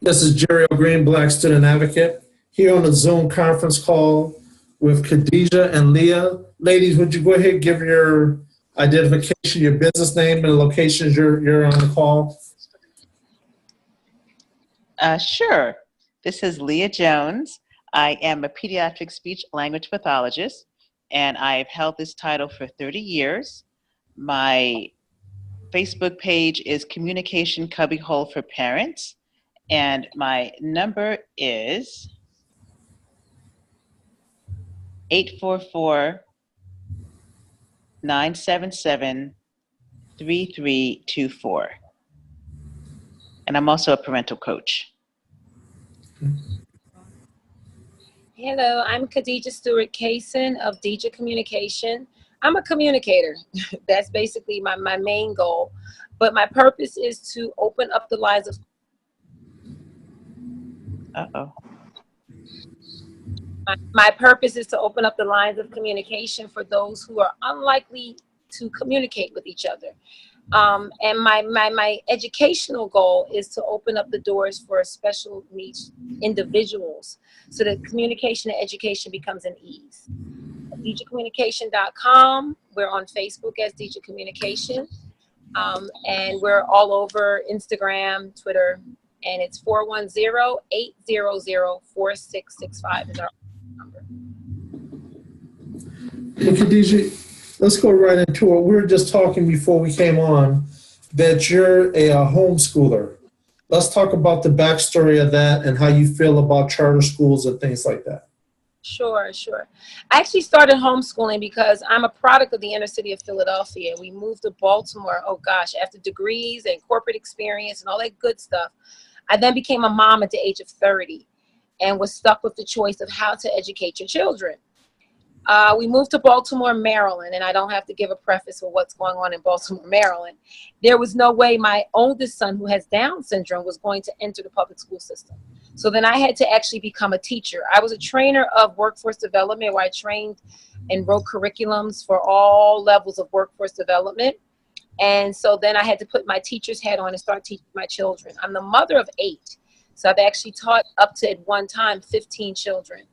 This is Jerry O'Green, Black Student Advocate, here on the Zoom conference call with Khadijah and Leah. Ladies, would you go ahead and give your identification, your business name, and the locations you're on the call? Sure. This is Leah Jones. I am a pediatric speech language pathologist, and I've held this title for 30 years. My Facebook page is Communication Cubbyhole for Parents, and my number is 844-977-3324. And I'm also a parental coach. Hello, I'm Khadijah Stewart Kaysen of Deidre Communication. I'm a communicator. That's basically my main goal. But my purpose is to open up the lives of... My purpose is to open up the lines of communication for those who are unlikely to communicate with each other. And my educational goal is to open up the doors for special needs individuals so that communication and education becomes an ease. DeidreCommunication.com. We're on Facebook as Deidre Communication. And we're all over Instagram, Twitter, and it's 410-800-4665 is our number. Hey, Khadijah, let's go right into it. We were just talking before we came on that you're a homeschooler. Let's talk about the backstory of that and how you feel about charter schools and things like that. Sure. I actually started homeschooling because I'm a product of the inner city of Philadelphia. We moved to Baltimore, after degrees and corporate experience and all that good stuff. I then became a mom at the age of 30 and was stuck with the choice of how to educate your children. We moved to Baltimore, Maryland, and I don't have to give a preface for what's going on in Baltimore, Maryland. There was no way my oldest son, who has Down syndrome, was going to enter the public school system. So then I had to actually become a teacher. I was a trainer of workforce development where I trained and wrote curriculums for all levels of workforce development. And so then I had to put my teacher's hat on and start teaching my children. I'm the mother of 8. So I've actually taught up to, at one time, 15 children.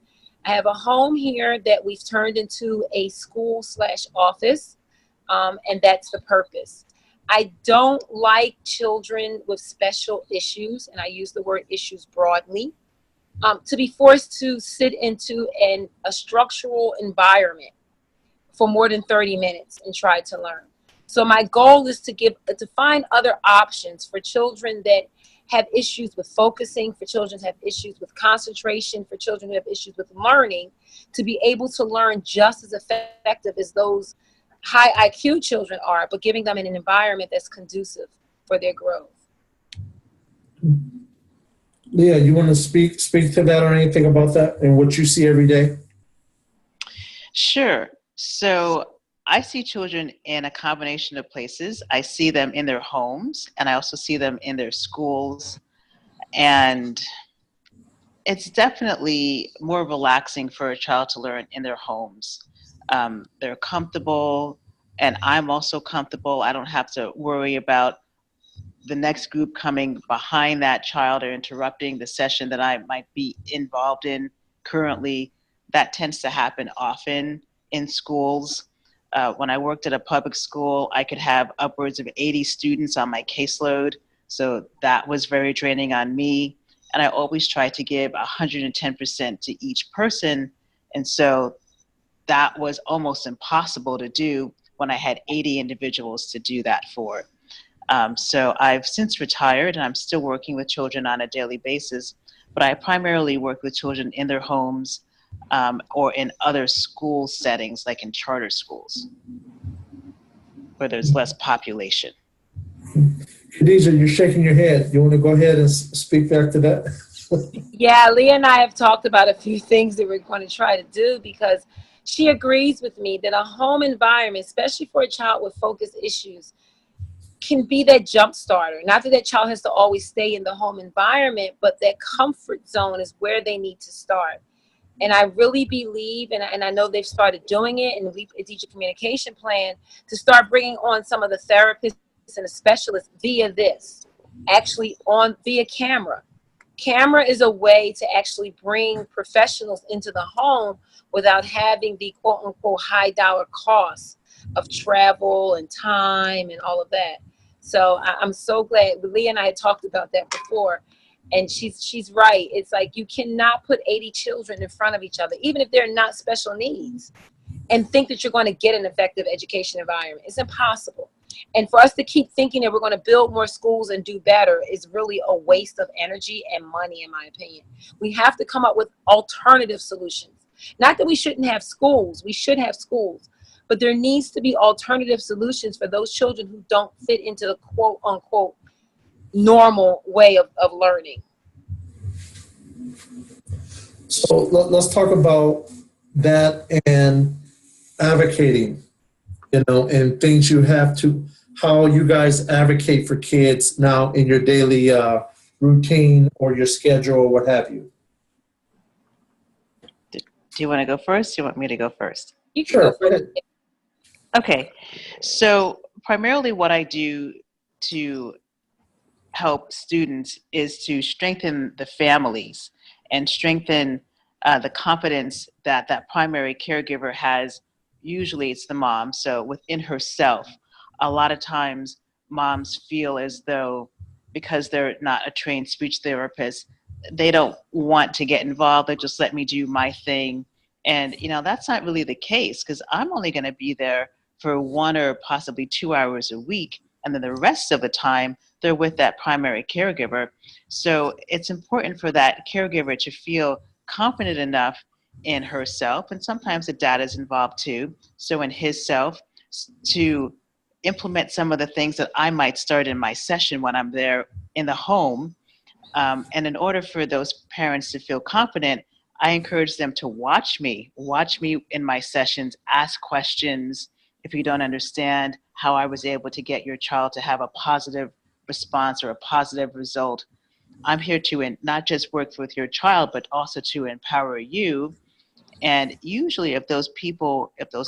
I have a home here that we've turned into a school/office, and that's the purpose. I don't like children with special issues, and I use the word issues broadly, to be forced to sit into a structural environment for more than 30 minutes and try to learn. So my goal is to find other options for children that have issues with focusing, for children who have issues with concentration, for children who have issues with learning, to be able to learn just as effective as those high IQ children are, but giving them in an environment that's conducive for their growth. Leah, you want to speak to that or anything about that and what you see every day? Sure. So I see children in a combination of places. I see them in their homes, and I also see them in their schools. And it's definitely more relaxing for a child to learn in their homes. They're comfortable, and I'm also comfortable. I don't have to worry about the next group coming behind that child or interrupting the session that I might be involved in currently. That tends to happen often in schools. When I worked at a public school, I could have upwards of 80 students on my caseload. So that was very draining on me. And I always tried to give 110% to each person. And so that was almost impossible to do when I had 80 individuals to do that for. So I've since retired, and I'm still working with children on a daily basis, but I primarily work with children in their homes, or in other school settings, like in charter schools, where there's less population. Khadijah, you're shaking your head. You want to go ahead and speak back to that? Yeah, Leah and I have talked about a few things that we're going to try to do, because she agrees with me that a home environment, especially for a child with focus issues, can be that jump starter. Not that that child has to always stay in the home environment, but that comfort zone is where they need to start. And I really believe, and I know they've started doing it in the Deidre Communication Plan, to start bringing on some of the therapists and the specialists via camera. Camera is a way to actually bring professionals into the home without having the quote unquote high dollar costs of travel and time and all of that. So I'm so glad. Leah and I had talked about that before, and she's right. It's like you cannot put 80 children in front of each other, even if they're not special needs, and think that you're going to get an effective education environment. It's impossible. And for us to keep thinking that we're going to build more schools and do better is really a waste of energy and money, in my opinion. We have to come up with alternative solutions. Not that we shouldn't have schools. We should have schools. But there needs to be alternative solutions for those children who don't fit into the quote unquote normal way of learning. So let's talk about that and advocating, and things you have to, how you guys advocate for kids now in your daily routine or your schedule or what have you. Do you want to go first? Do you want me to go first? You can Sure. go first. Okay, so primarily what I do to help students is to strengthen the families and strengthen the confidence that that primary caregiver has. Usually it's the mom, so within herself. A lot of times moms feel as though because they're not a trained speech therapist, they don't want to get involved. They just let me do my thing. And, that's not really the case, because I'm only going to be there for 1 or possibly 2 hours a week. And then the rest of the time, they're with that primary caregiver. So it's important for that caregiver to feel confident enough in herself. And sometimes the dad is involved too. So in his self, to implement some of the things that I might start in my session when I'm there in the home. And in order for those parents to feel confident, I encourage them to watch me in my sessions, ask questions. If you don't understand how I was able to get your child to have a positive response or a positive result, I'm here to not just work with your child, but also to empower you. And usually if those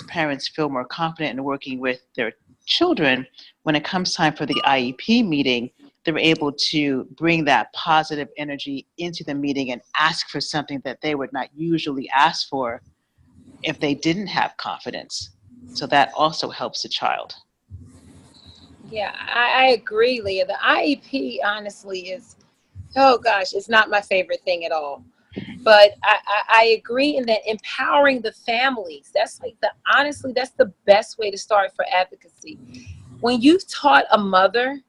parents feel more confident in working with their children, when it comes time for the IEP meeting, they're able to bring that positive energy into the meeting and ask for something that they would not usually ask for if they didn't have confidence. So that also helps the child. Yeah, I agree, Leah. The IEP, honestly, it's not my favorite thing at all. But I agree in that empowering the families, that's the best way to start for advocacy. When you've taught a mother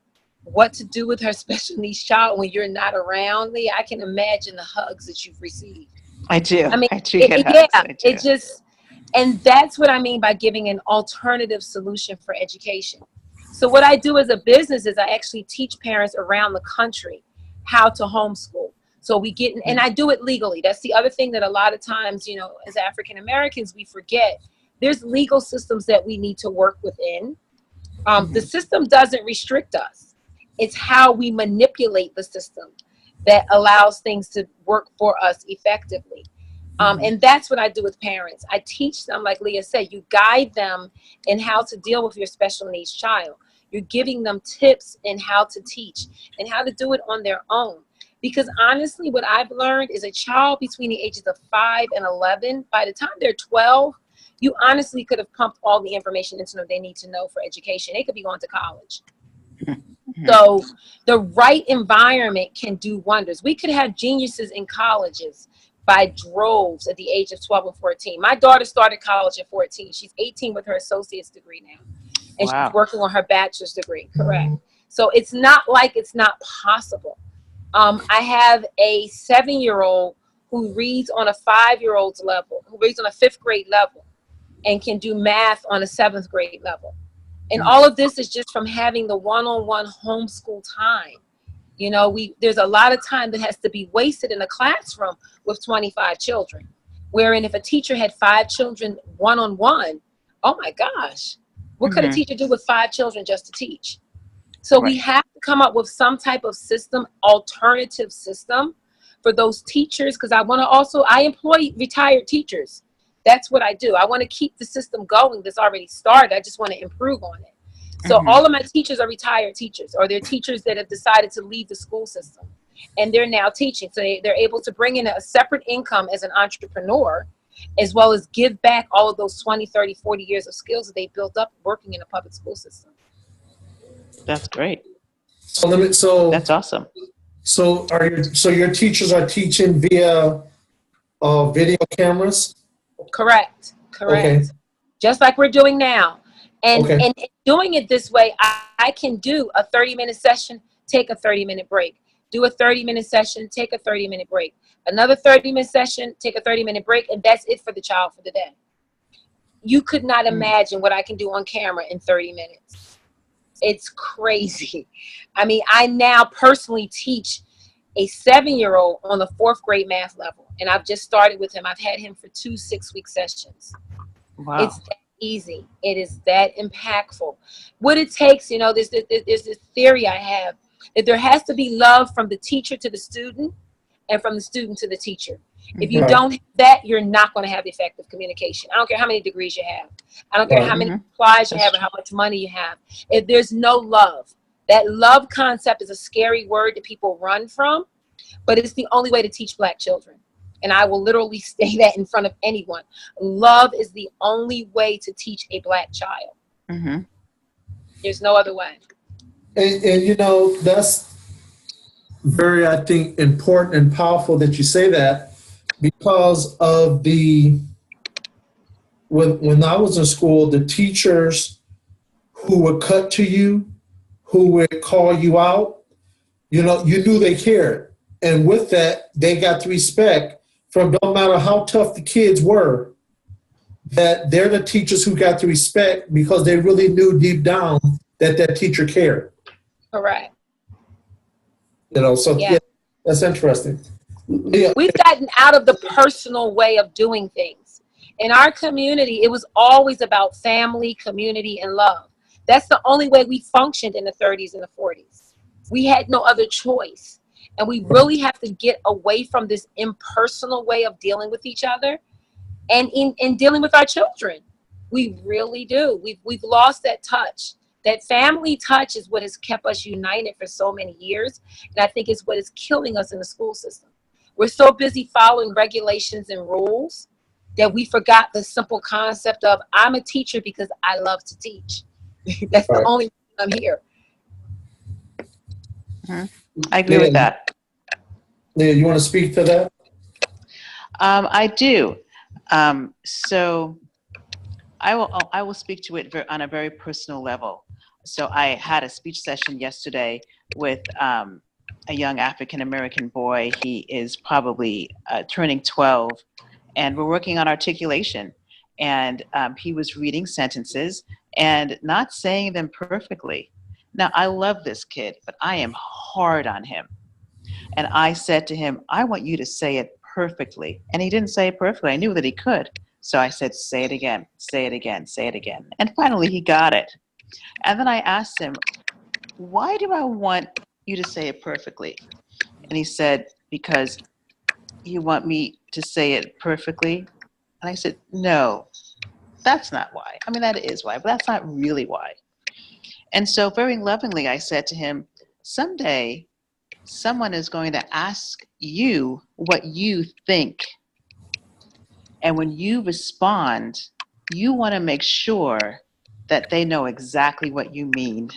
what to do with her special needs child when you're not around, Leah, I can imagine the hugs that you've received. I do. I mean, I do get hugs. yeah, I do. it just, and that's what I mean by giving an alternative solution for education. So what I do as a business is I actually teach parents around the country how to homeschool. So and I do it legally. That's the other thing that a lot of times, as African Americans, we forget. There's legal systems that we need to work within. The system doesn't restrict us. It's how we manipulate the system that allows things to work for us effectively. And that's what I do with parents. I teach them, like Leah said, you guide them in how to deal with your special needs child. You're giving them tips in how to teach and how to do it on their own. Because honestly, what I've learned is a child between the ages of 5 and 11, by the time they're 12, you honestly could have pumped all the information into them they need to know for education. They could be going to college. So the right environment can do wonders. We could have geniuses in colleges by droves at the age of 12 and 14. My daughter started college at 14. She's 18 with her associate's degree now. And Wow. She's working on her bachelor's degree, correct. So it's not like it's not possible. I have a 7-year-old who reads on a 5-year-old's level, who reads on a 5th grade level and can do math on a 7th grade level. And all of this is just from having the one-on-one homeschool time. There's a lot of time that has to be wasted in a classroom with 25 children, wherein if a teacher had 5 children one-on-one, oh my gosh, what could a teacher do with 5 children just to teach? So we have to come up with some type of system, alternative system for those teachers, because I employ retired teachers. That's what I do. I want to keep the system going that's already started. I just want to improve on it. So all of my teachers are retired teachers, or they're teachers that have decided to leave the school system. and they're now teaching. So they're able to bring in a separate income as an entrepreneur, as well as give back all of those 20, 30, 40 years of skills that they built up working in a public school system. That's great. That's awesome. So your teachers are teaching via video cameras? Correct. Okay. Just like we're doing now. And Okay. and doing it this way, I can do a 30-minute session, take a 30-minute break. Do a 30-minute session, take a 30-minute break. Another 30-minute session, take a 30-minute break, and that's it for the child for the day. You could not imagine what I can do on camera in 30 minutes. It's crazy. I mean, I now personally teach a 7-year-old on the 4th grade math level, and I've just started with him. I've had him for 2 6-week sessions. Wow. It's that easy. It is that impactful. What it takes, you know, there's this theory I have that there has to be love from the teacher to the student and from the student to the teacher. If you Right. don't have that, you're not going to have effective communication. I don't care how many degrees you have. I don't care Right. how many supplies you have or how much money you have. If there's no love, that love concept is a scary word that people run from, but it's the only way to teach Black children. And I will literally say that in front of anyone. Love is the only way to teach a Black child. Mm-hmm. There's no other way. And you know, that's very, I think, important and powerful that you say that, because of when I was in school, the teachers who would cut to you, who would call you out, you know, you knew they cared. And with that, they got the respect from, no matter how tough the kids were, that they're the teachers who got the respect because they really knew deep down that that teacher cared. Correct. You know, so Yeah. yeah, that's interesting. Yeah. We've gotten out of the personal way of doing things. In our community, it was always about family, community, and love. That's the only way we functioned in the 30s and the 40s. We had no other choice. And we really have to get away from this impersonal way of dealing with each other and in dealing with our children. We really do. We've lost that touch. That family touch is what has kept us united for so many years. And I think it's what is killing us in the school system. We're so busy following regulations and rules that we forgot the simple concept of, I'm a teacher because I love to teach. That's Right. the only reason I'm here. I agree with that. Leah, you want to speak to that? I do. So I will speak to it on a very personal level. So I had a speech session yesterday with a young African-American boy. He is probably turning 12, and we're working on articulation. And he was reading sentences and not saying them perfectly. Now, I love this kid, but I am hard on him. And I said to him, I want you to say it perfectly. And he didn't say it perfectly. I knew that he could. So I said, say it again, say it again, say it again. And finally, he got it. And then I asked him, why do I want you to say it perfectly? And he said, because you want me to say it perfectly? And I said, no, that's not why. I mean, that is why, but that's not really why. And so very lovingly, I said to him, someday someone is going to ask you what you think. And when you respond, you want to make sure that they know exactly what you mean.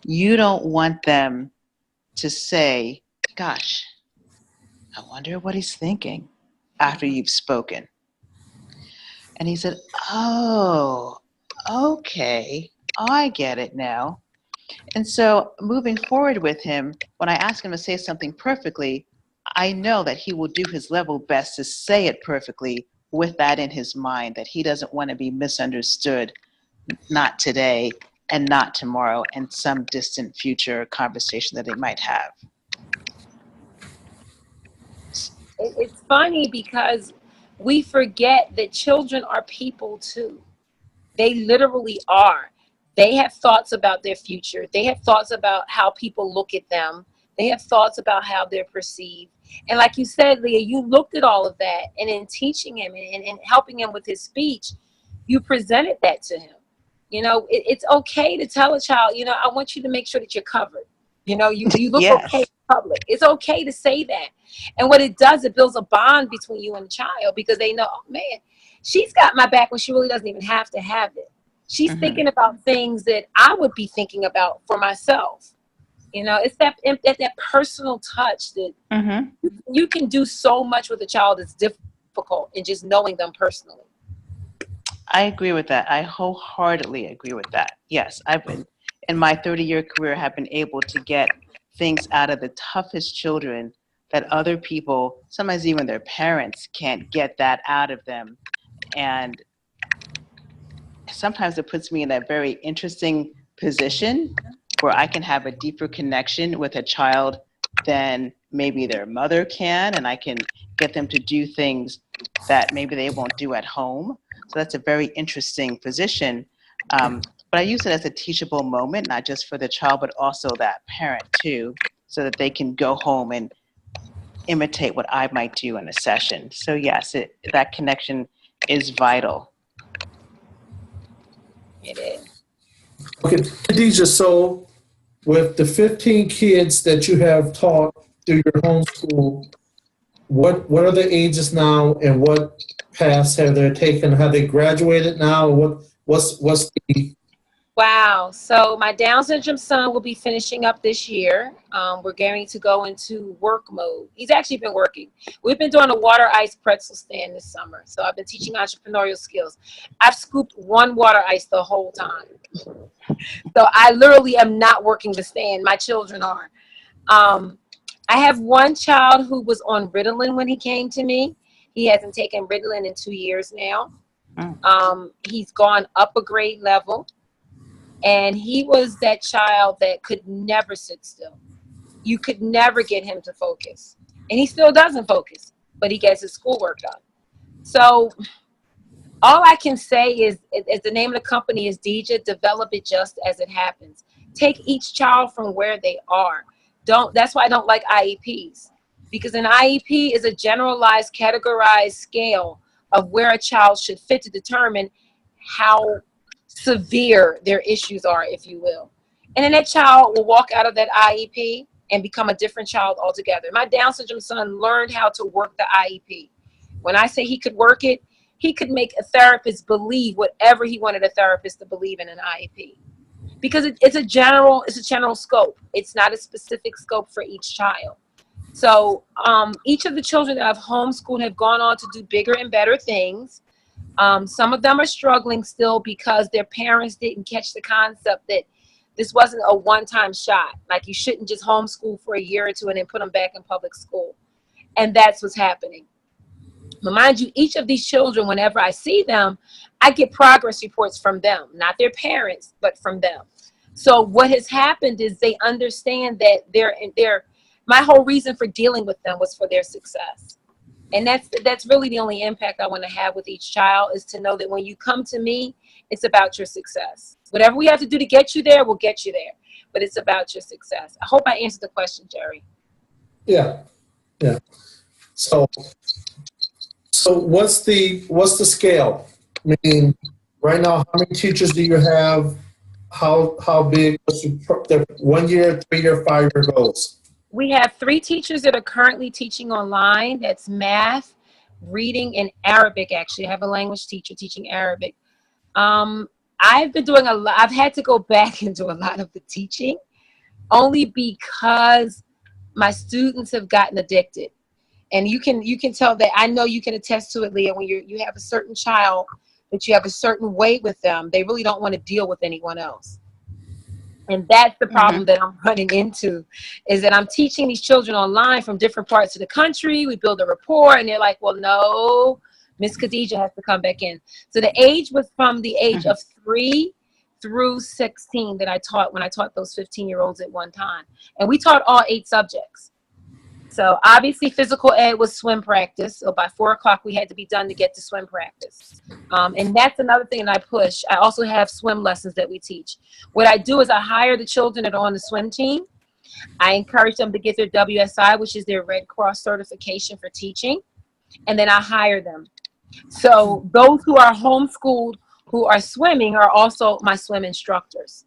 You don't want them to say, gosh, I wonder what he's thinking after you've spoken. And he said, oh, okay, I get it now. And so moving forward with him, when I ask him to say something perfectly, I know that he will do his level best to say it perfectly with that in his mind, that he doesn't want to be misunderstood, not today and not tomorrow, and some distant future conversation that they might have. It's funny because we forget that children are people too. They literally are. They have thoughts about their future. They have thoughts about how people look at them. They have thoughts about how they're perceived. And like you said, Leah, you looked at all of that, and in teaching him and helping him with his speech, you presented that to him. You know, it's okay to tell a child, you know, I want you to make sure that you're covered. You know, you look Yes. okay public. It's okay to say that. And what it does, it builds a bond between you and the child because they know, oh man, she's got my back when she really doesn't even have to have it. She's thinking about things that I would be thinking about for myself. You know, it's that personal touch that you can do so much with a child that's difficult in just knowing them personally. I agree with that. I wholeheartedly agree with that. Yes, I've been, in my 30-year career, have been able to get things out of the toughest children that other people, sometimes even their parents, can't get that out of them. And sometimes it puts me in that very interesting position where I can have a deeper connection with a child than maybe their mother can, and I can get them to do things that maybe they won't do at home. So that's a very interesting position. But I use it as a teachable moment, not just for the child, but also that parent too, so that they can go home and imitate what I might do in a session. So yes, that connection is vital. It is. Okay, Khadija, so with the 15 kids that you have taught through your homeschool, what are the ages now and what paths have they taken? Have they graduated now? What's the... Wow. So my Down syndrome son will be finishing up this year. We're going to go into work mode. He's actually been working. We've been doing a water ice pretzel stand this summer. So I've been teaching entrepreneurial skills. I've scooped one water ice the whole time. So I literally am not working the stand. My children are. I have one child who was on Ritalin when he came to me. He hasn't taken Ritalin in 2 years now. He's gone up a grade level. And he was that child that could never sit still. You could never get him to focus. And he still doesn't focus, but he gets his schoolwork done. So all I can say is the name of the company is Deja, develop it just as it happens. Take each child from where they are. That's why I don't like IEPs, because an IEP is a generalized, categorized scale of where a child should fit to determine how severe their issues are, if you will. And then that child will walk out of that IEP and become a different child altogether. My Down syndrome son learned how to work the IEP. When I say he could work it, he could make a therapist believe whatever he wanted a therapist to believe in an IEP. Because it's a general scope. It's not a specific scope for each child. So each of the children that I've homeschooled have gone on to do bigger and better things. Some of them are struggling still because their parents didn't catch the concept that this wasn't a one-time shot. Like, you shouldn't just homeschool for a year or two and then put them back in public school. And that's what's happening. But mind you, each of these children, whenever I see them, I get progress reports from them, not their parents, but from them. So what has happened is they understand that my whole reason for dealing with them was for their success. And that's really the only impact I want to have with each child, is to know that when you come to me, it's about your success. Whatever we have to do to get you there, we'll get you there. But it's about your success. I hope I answered the question, Jerry. Yeah. So what's the scale? I mean, right now, how many teachers do you have? How big? What's the 1 year, 3 year, 5 year goals? We have 3 teachers that are currently teaching online. That's math, reading, and Arabic. Actually, I have a language teacher teaching Arabic. I've been doing I've had to go back and do a lot of the teaching, only because my students have gotten addicted. And you can tell that. I know you can attest to it, Leah, when you have a certain child, that you have a certain way with them, they really don't want to deal with anyone else. And that's the problem that I'm running into, is that I'm teaching these children online from different parts of the country. We build a rapport, and they're like, well, no, Miss Khadija has to come back in. So the age was from the age of 3 through 16 that I taught when I taught those 15-year-olds at one time. And we taught all 8 subjects. So obviously physical ed was swim practice. So by 4 o'clock, we had to be done to get to swim practice. And that's another thing that I push. I also have swim lessons that we teach. What I do is I hire the children that are on the swim team. I encourage them to get their WSI, which is their Red Cross certification for teaching. And then I hire them. So those who are homeschooled, who are swimming, are also my swim instructors.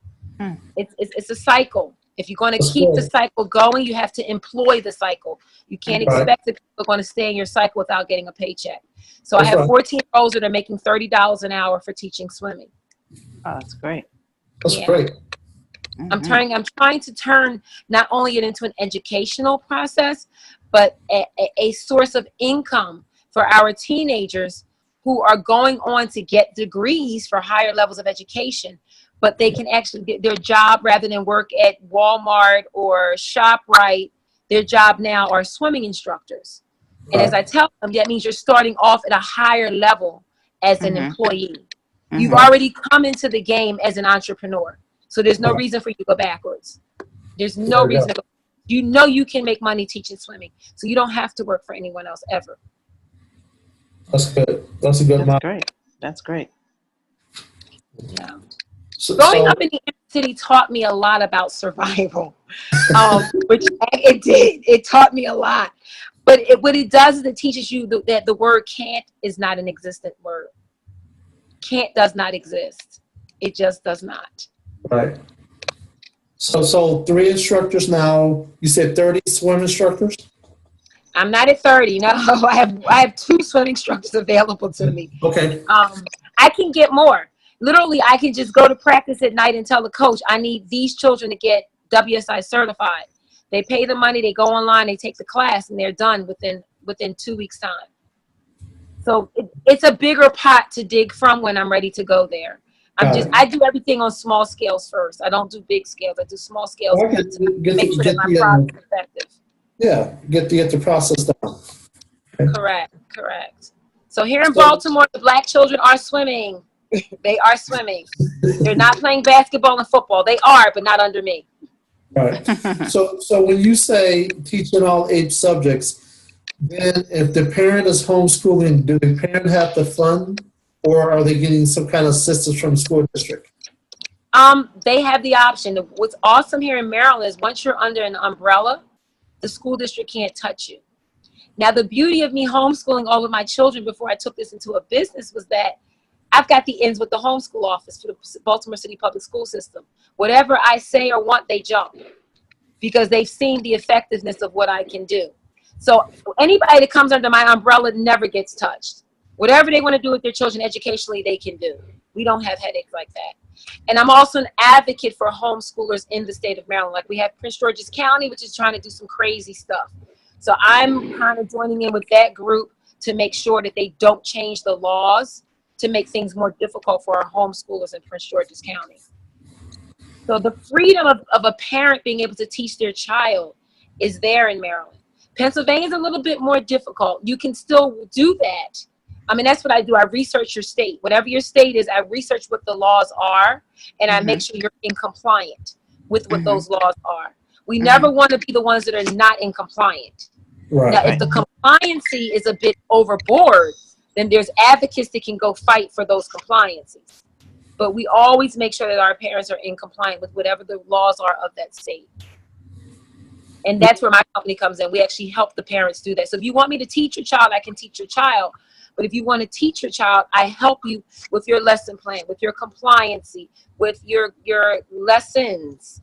It's a cycle. If you're going to That's keep the good. cycle going, you have to employ the cycle. You can't Right. expect that people are going to stay in your cycle without getting a paycheck. So I That's have right. 14-year-olds that are making $30 an hour for teaching swimming. Oh, that's great. That's Yeah. great. I'm Mhm. trying to turn not only it into an educational process, but a source of income for our teenagers who are going on to get degrees for higher levels of education, but they can actually get their job rather than work at Walmart or ShopRite. Their job now are swimming instructors. And as I Right. tell them, that means you're starting off at a higher level as an Mhm. employee. You've Mhm. already come into the game as an entrepreneur. So there's no Right. reason for you to go backwards. There's no There you reason go. to go. You know you can make money teaching swimming. So you don't have to work for anyone else ever. That's good. That's a good That's model. great. That's great. Yeah. So, Growing so up in the inner city taught me a lot about survival, which it did. It taught me a lot. But what it does is it teaches you that the word can't is not an existent word. Can't does not exist. It just does not. right. So 3 instructors now. You said 30 swim instructors. I'm not at 30. No, I have 2 swimming instructors available to me. Okay. I can get more. Literally, I can just go to practice at night and tell the coach, I need these children to get WSI certified. They pay the money, they go online, they take the class, and they're done within 2 weeks' time. So it's a bigger pot to dig from when I'm ready to go there. Got it. I do everything on small scales first. I don't do big scales. I do small scales Well, I to make sure that my the product is effective. yeah, get the process down. Correct. So here in So- Baltimore, the black children are swimming. They are swimming. They're not playing basketball and football. They are, but not under me. Right. So when you say teaching all 8 subjects, then if the parent is homeschooling, do the parent have to fund, or are they getting some kind of assistance from the school district? They have the option. What's awesome here in Maryland is once you're under an umbrella, the school district can't touch you. Now, the beauty of me homeschooling all of my children before I took this into a business was that I've got the ins with the homeschool office for the Baltimore City Public School System. Whatever I say or want, they jump because they've seen the effectiveness of what I can do. So anybody that comes under my umbrella never gets touched. Whatever they want to do with their children educationally, they can do. We don't have headaches like that. And I'm also an advocate for homeschoolers in the state of Maryland. Like we have Prince George's County, which is trying to do some crazy stuff. So I'm kind of joining in with that group to make sure that they don't change the laws to make things more difficult for our homeschoolers in Prince George's County. So the freedom of a parent being able to teach their child is there in Maryland. Pennsylvania is a little bit more difficult. You can still do that. I mean, that's what I do. I research your state. Whatever your state is, I research what the laws are, and I make sure you're in compliant with what those laws are. We never want to be the ones that are not in compliant. Right. Now, if the compliancy is a bit overboard, then there's advocates that can go fight for those compliances. But we always make sure that our parents are in compliant with whatever the laws are of that state. And that's where my company comes in. We actually help the parents do that. So if you want me to teach your child, I can teach your child. But if you want to teach your child, I help you with your lesson plan, with your compliancy, with your lessons.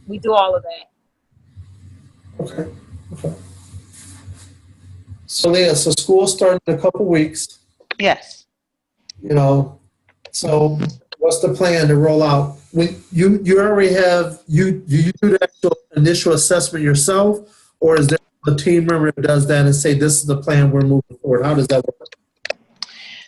We do all of that. Okay. So Leah, so school's starting in a couple weeks. Yes. You know, so what's the plan to roll out? When you already have do you do the actual initial assessment yourself, or is there a team member that does that and say this is the plan we're moving forward? How does that work?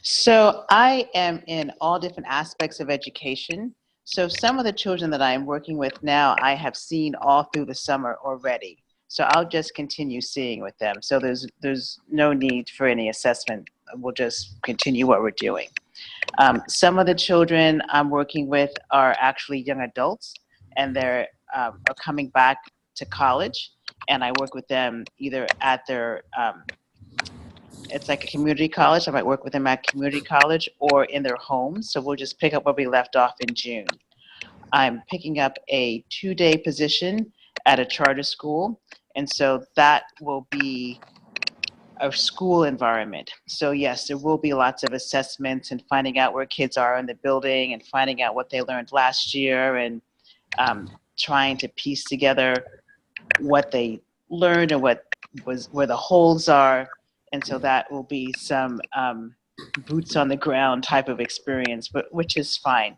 So I am in all different aspects of education. So some of the children that I am working with now, I have seen all through the summer already. So I'll just continue seeing with them. So there's no need for any assessment. We'll just continue what we're doing. Some of the children I'm working with are actually young adults, and they're are coming back to college, and I work with them either at their it's like a community college. I might work with them at community college or in their homes. So we'll just pick up where we left off in June. I'm picking up a 2-day position at a charter school. And so that will be a school environment. So yes, there will be lots of assessments and finding out where kids are in the building and finding out what they learned last year and trying to piece together what they learned and what was where the holes are. And so that will be some boots on the ground type of experience, but which is fine.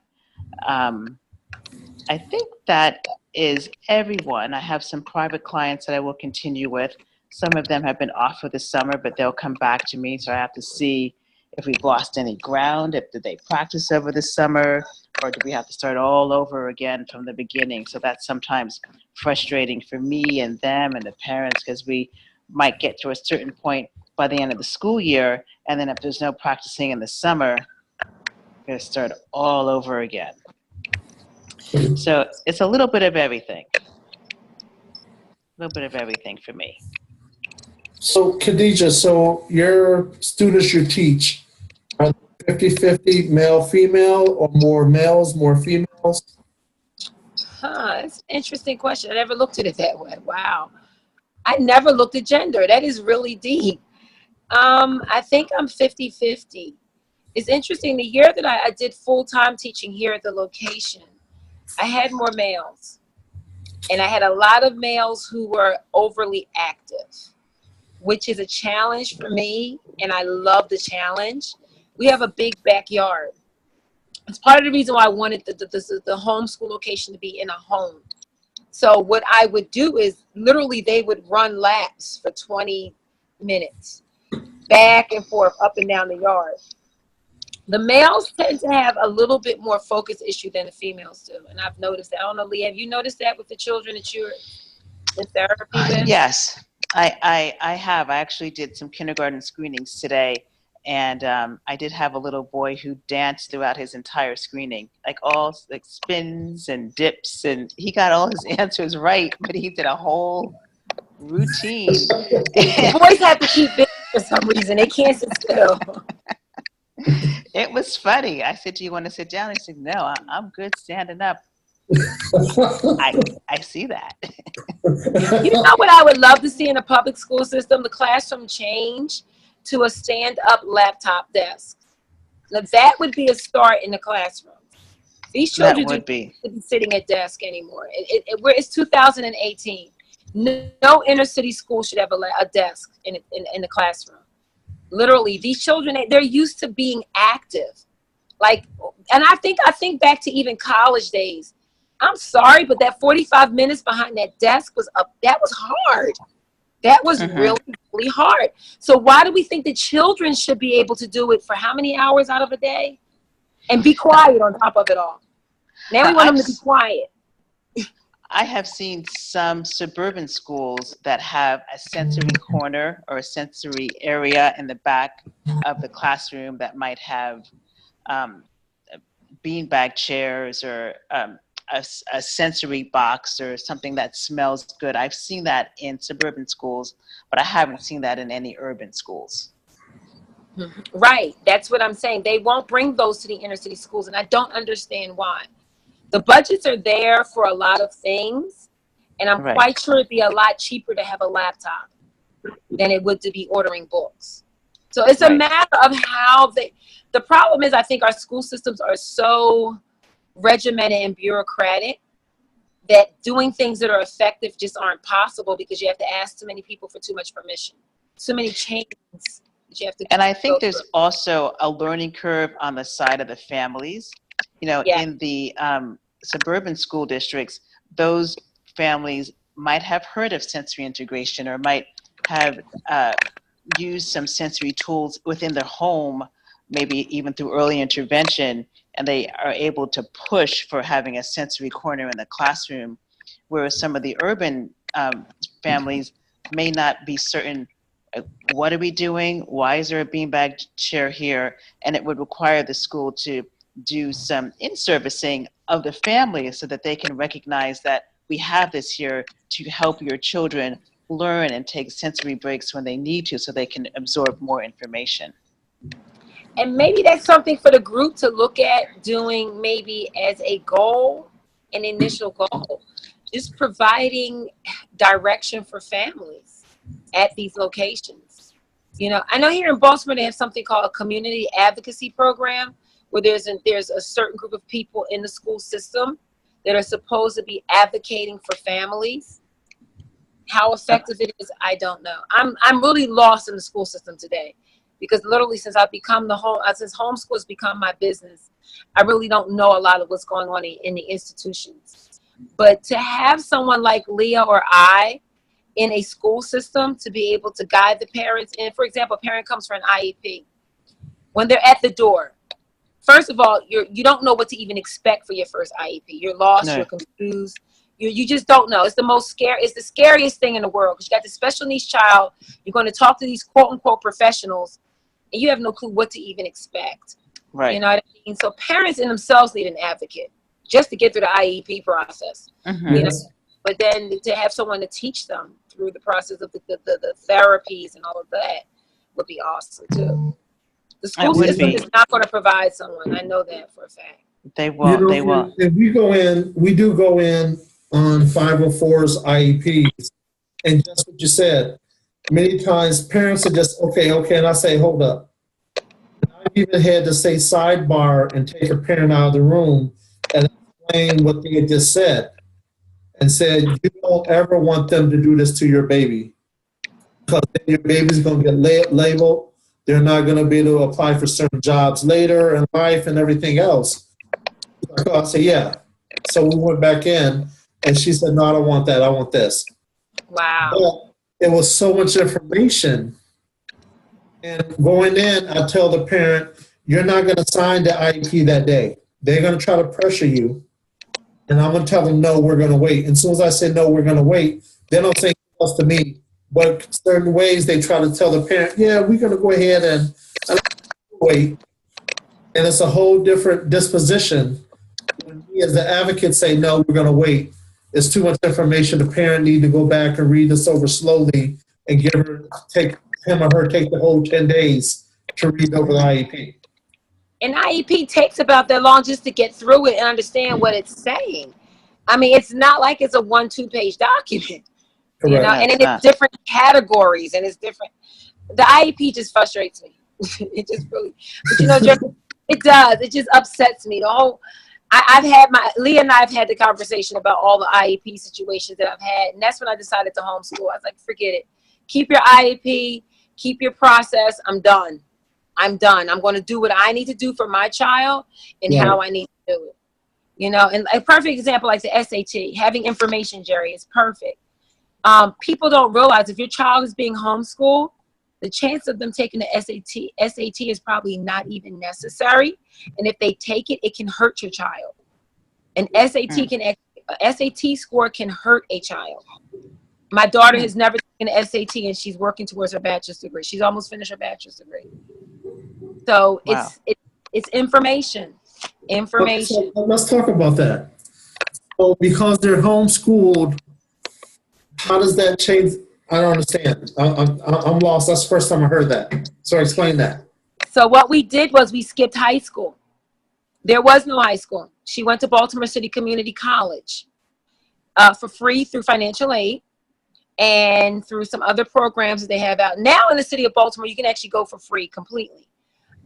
I think that is everyone. I have some private clients that I will continue with. Some of them have been off for the summer, but they'll come back to me. So I have to see if we've lost any ground, if did they practice over the summer, or do we have to start all over again from the beginning? So that's sometimes frustrating for me and them and the parents, because we might get to a certain point by the end of the school year, and then if there's no practicing in the summer, we're going to start all over again. So it's a little bit of everything. A little bit of everything for me. So Khadija, so your students you teach, are 50-50 male, female, or more males, more females? That's an interesting question. I never looked at it that way. Wow. I never looked at gender. That is really deep. I think I'm 50-50. It's interesting. The year that I did full-time teaching here at the location, I had more males. And I had a lot of males who were overly active, which is a challenge for me. And I love the challenge. We have a big backyard. It's part of the reason why I wanted the homeschool location to be in a home. So what I would do is literally they would run laps for 20 minutes, back and forth, up and down the yard. The males tend to have a little bit more focus issue than the females do. And I've noticed that. I don't know, Leah, have you noticed that with the children that you're in therapy with? Yes, I have. I actually did some kindergarten screenings today. And I did have a little boy who danced throughout his entire screening, like all like spins and dips, and he got all his answers right, but he did a whole routine. Boys have to keep busy for some reason. They can't sit still. It was funny. I said, "Do you want to sit down?" He said, "No, I'm good standing up." I see that. You know what I would love to see in a public school system? The classroom change to a stand-up laptop desk. Now that would be a start in the classroom. These children That would be sitting at desk anymore. It's 2018. No inner city school should have a desk in the classroom. Literally, these children, they're used to being active. Like, and I think back to even college days. I'm sorry, but that 45 minutes behind that desk that was hard. That was really, really hard. So why do we think the children should be able to do it for how many hours out of a day? And be quiet on top of it all. Now we want them to be quiet. I have seen some suburban schools that have a sensory corner or a sensory area in the back of the classroom that might have beanbag chairs or a sensory box or something that smells good. I've seen that in suburban schools, but I haven't seen that in any urban schools. Right. That's what I'm saying. They won't bring those to the inner city schools, and I don't understand why. The budgets are there for a lot of things, and I'm quite sure it'd be a lot cheaper to have a laptop than it would to be ordering books. So it's a matter of how the problem is, I think our school systems are so regimented and bureaucratic that doing things that are effective just aren't possible because you have to ask too many people for too much permission, too many chains that you have to. And I think there's also a learning curve on the side of the families. You know, in the suburban school districts, those families might have heard of sensory integration or might have used some sensory tools within their home, maybe even through early intervention, and they are able to push for having a sensory corner in the classroom, whereas some of the urban families may not be certain, what are we doing? Why is there a beanbag chair here? And it would require the school to do some in-servicing of the family so that they can recognize that we have this here to help your children learn and take sensory breaks when they need to so they can absorb more information. And maybe that's something for the group to look at doing maybe as a goal, an initial goal, just providing direction for families at these locations. You know, I know here in Baltimore they have something called a community advocacy program where there's a certain group of people in the school system that are supposed to be advocating for families. How effective it is, I don't know. I'm really lost in the school system today, because literally since since homeschool has become my business, I really don't know a lot of what's going on in the institutions. But to have someone like Leah or I in a school system to be able to guide the parents, and for example, a parent comes for an IEP, when they're at the door, first of all, you don't know what to even expect for your first IEP. You're lost, You're confused. You just don't know. It's the scariest thing in the world, because you got the special needs child. You're going to talk to these quote unquote professionals, and you have no clue what to even expect. Right. You know what I mean? So parents in themselves need an advocate just to get through the IEP process. Mm-hmm. You know? But then to have someone to teach them through the process of the therapies and all of that would be awesome too. The school system is not going to provide someone. I know that for a fact. They won't. They won't. If we do go in on 504's IEPs, and just what you said, many times parents are just, okay, and I say, hold up. I've even had to say sidebar and take a parent out of the room and explain what they had just said, and said, you don't ever want them to do this to your baby, because then your baby's going to get labeled. They're not going to be able to apply for certain jobs later in life and everything else. I said, yeah. So we went back in, and she said, no, I don't want that. I want this. Wow. But it was so much information. And going in, I tell the parent, you're not going to sign the IEP that day. They're going to try to pressure you. And I'm going to tell them, no, we're going to wait. And as soon as I say, no, we're going to wait, they don't say anything else to me. But certain ways they try to tell the parent, yeah, we're going to go ahead and wait. And it's a whole different disposition. When we as the advocates say, no, we're going to wait, it's too much information. The parent need to go back and read this over slowly and take the whole 10 days to read over the IEP. An IEP takes about that long just to get through it and understand what it's saying. I mean, it's not like it's a 1-2 page document. Correct. You know, and it's different categories, and it's different. The IEP just frustrates me. It just really, but you know, it does. It just upsets me. Leah and I have had the conversation about all the IEP situations that I've had, and that's when I decided to homeschool. I was like, forget it. Keep your IEP, keep your process. I'm done. I'm going to do what I need to do for my child and how I need to do it. You know, and a perfect example like the SAT, having information, Jerry, is perfect. People don't realize if your child is being homeschooled, the chance of them taking the SAT is probably not even necessary. And if they take it, it can hurt your child. An SAT score can hurt a child. My daughter has never taken an SAT, and she's working towards her bachelor's degree. She's almost finished her bachelor's degree. So it's information. Information. So let's talk about that. So because they're homeschooled, how does that change? I don't understand. I'm lost. That's the first time I heard that. So explain that. So what we did was we skipped high school. There was no high school. She went to Baltimore City Community College for free through financial aid and through some other programs that they have out. Now in the city of Baltimore, you can actually go for free completely.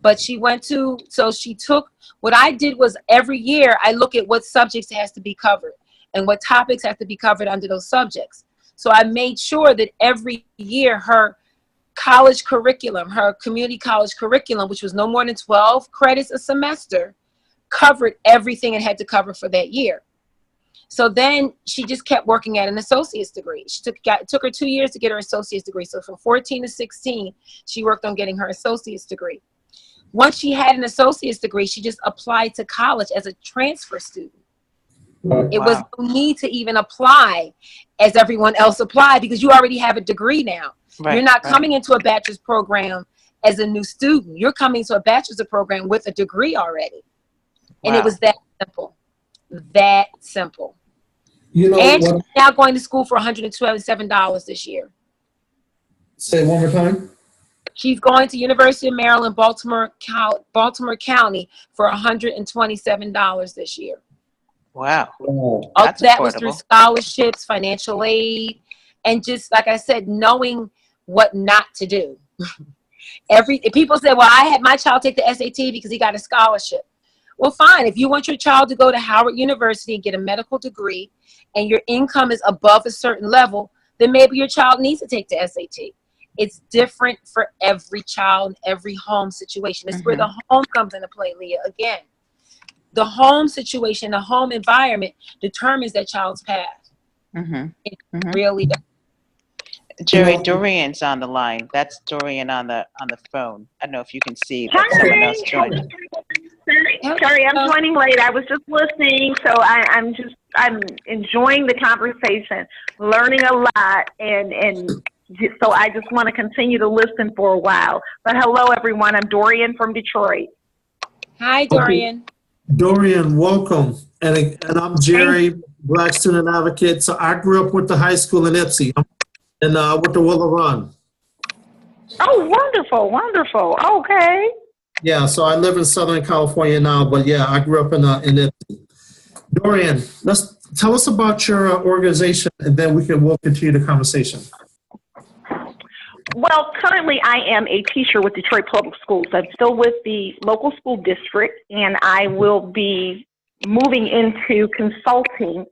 But she took, what I did was every year I look at what subjects has to be covered and what topics have to be covered under those subjects. So I made sure that every year her college curriculum, her community college curriculum, which was no more than 12 credits a semester, covered everything it had to cover for that year. So then she just kept working at an associate's degree. It took her 2 years to get her associate's degree. So from 14 to 16, she worked on getting her associate's degree. Once she had an associate's degree, she just applied to college as a transfer student. It was no need to even apply as everyone else applied because you already have a degree now. Right, you're not coming into a bachelor's program as a new student. You're coming to a bachelor's program with a degree already. And it was that simple. That simple. You know, and she's now going to school for $127 this year. Say it one more time. She's going to University of Maryland, Baltimore County for $127 this year. Wow. That was through scholarships, financial aid, and just like I said, knowing what not to do. People say, well, I had my child take the SAT because he got a scholarship. Well, fine. If you want your child to go to Howard University and get a medical degree and your income is above a certain level, then maybe your child needs to take the SAT. It's different for every child, every home situation. It's where the home comes into play, Leah. Again, the home situation, the home environment determines that child's path. It really does. Jerry, Dorian's on the line. That's Dorian on the phone. I don't know if you can see, but someone else joined. Sorry, I'm joining late. I was just listening, so I'm enjoying the conversation, learning a lot, and so I just want to continue to listen for a while. But hello, everyone. I'm Dorian from Detroit. Hi, Dorian. Okay. Dorian, welcome. And I'm Jerry, Black Student Advocate. So I grew up with the high school in Ypsi and with the Willow Run. Oh, wonderful, wonderful. Okay. Yeah, so I live in Southern California now, but yeah, I grew up in Ypsi. Dorian, tell us about your organization, and then we'll continue the conversation. Well, currently I am a teacher with Detroit Public Schools. I'm still with the local school district, and I will be moving into consulting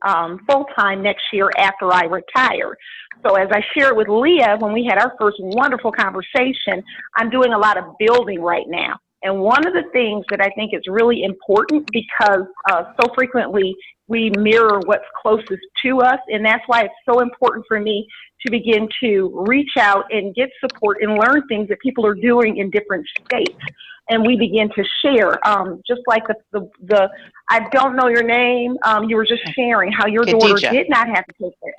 full-time next year after I retire. So as I shared with Leah when we had our first wonderful conversation, I'm doing a lot of building right now. And one of the things that I think is really important, because so frequently we mirror what's closest to us, and that's why it's so important for me to begin to reach out and get support and learn things that people are doing in different states. And we begin to share, just like the I don't know your name, you were just sharing how your daughter did not have to take that,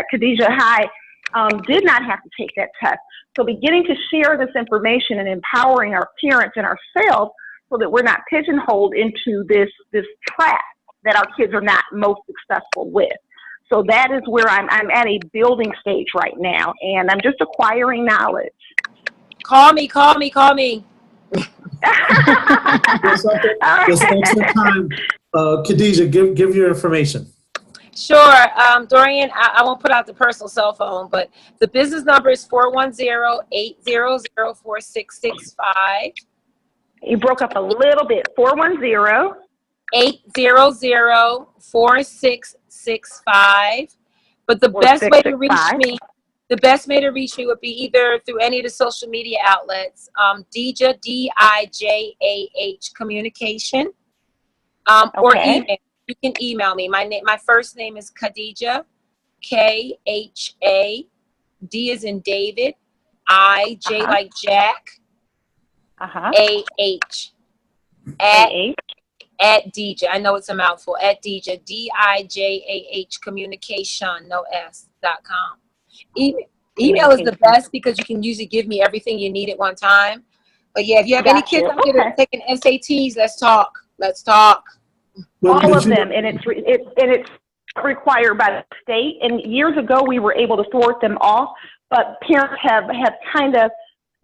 Khadijah, hi, did not have to take that test. So beginning to share this information and empowering our parents and ourselves so that we're not pigeonholed into this trap that our kids are not most successful with. So that is where I'm at a building stage right now, and I'm just acquiring knowledge. Call me. There's excellent time. Khadijah, give your information. Sure. Dorian, I won't put out the personal cell phone, but the business number is 410-800-4665. You broke up a little bit. 410. 800-4665. But the best way to reach me would be either through any of the social media outlets, Dijah, D-I-J-A-H Communication, or email. You can email me. My first name is Khadijah, K-H-A, D as in David, I-J like Jack, A-H, at Dijah. I know it's a mouthful. At Dijah, D-I-J-A-H Communication, no S.com. Email is the best because you can usually give me everything you need at one time. But yeah, if you have any kids out there that are taking SATs, let's talk. All of them, and it's required by the state. And years ago, we were able to thwart them off, but parents have kind of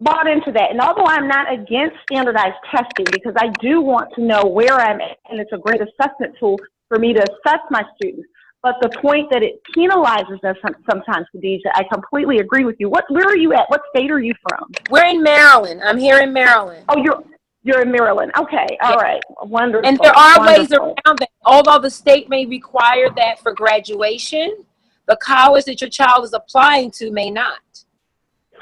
bought into that. And although I'm not against standardized testing, because I do want to know where I'm at, and it's a great assessment tool for me to assess my students. But the point that it penalizes us sometimes, Khadijah, I completely agree with you. Where are you at? What state are you from? We're in Maryland. I'm here in Maryland. Oh, you're in Maryland. Okay. All right. Wonderful. And there are ways around that. Although the state may require that for graduation, the college that your child is applying to may not.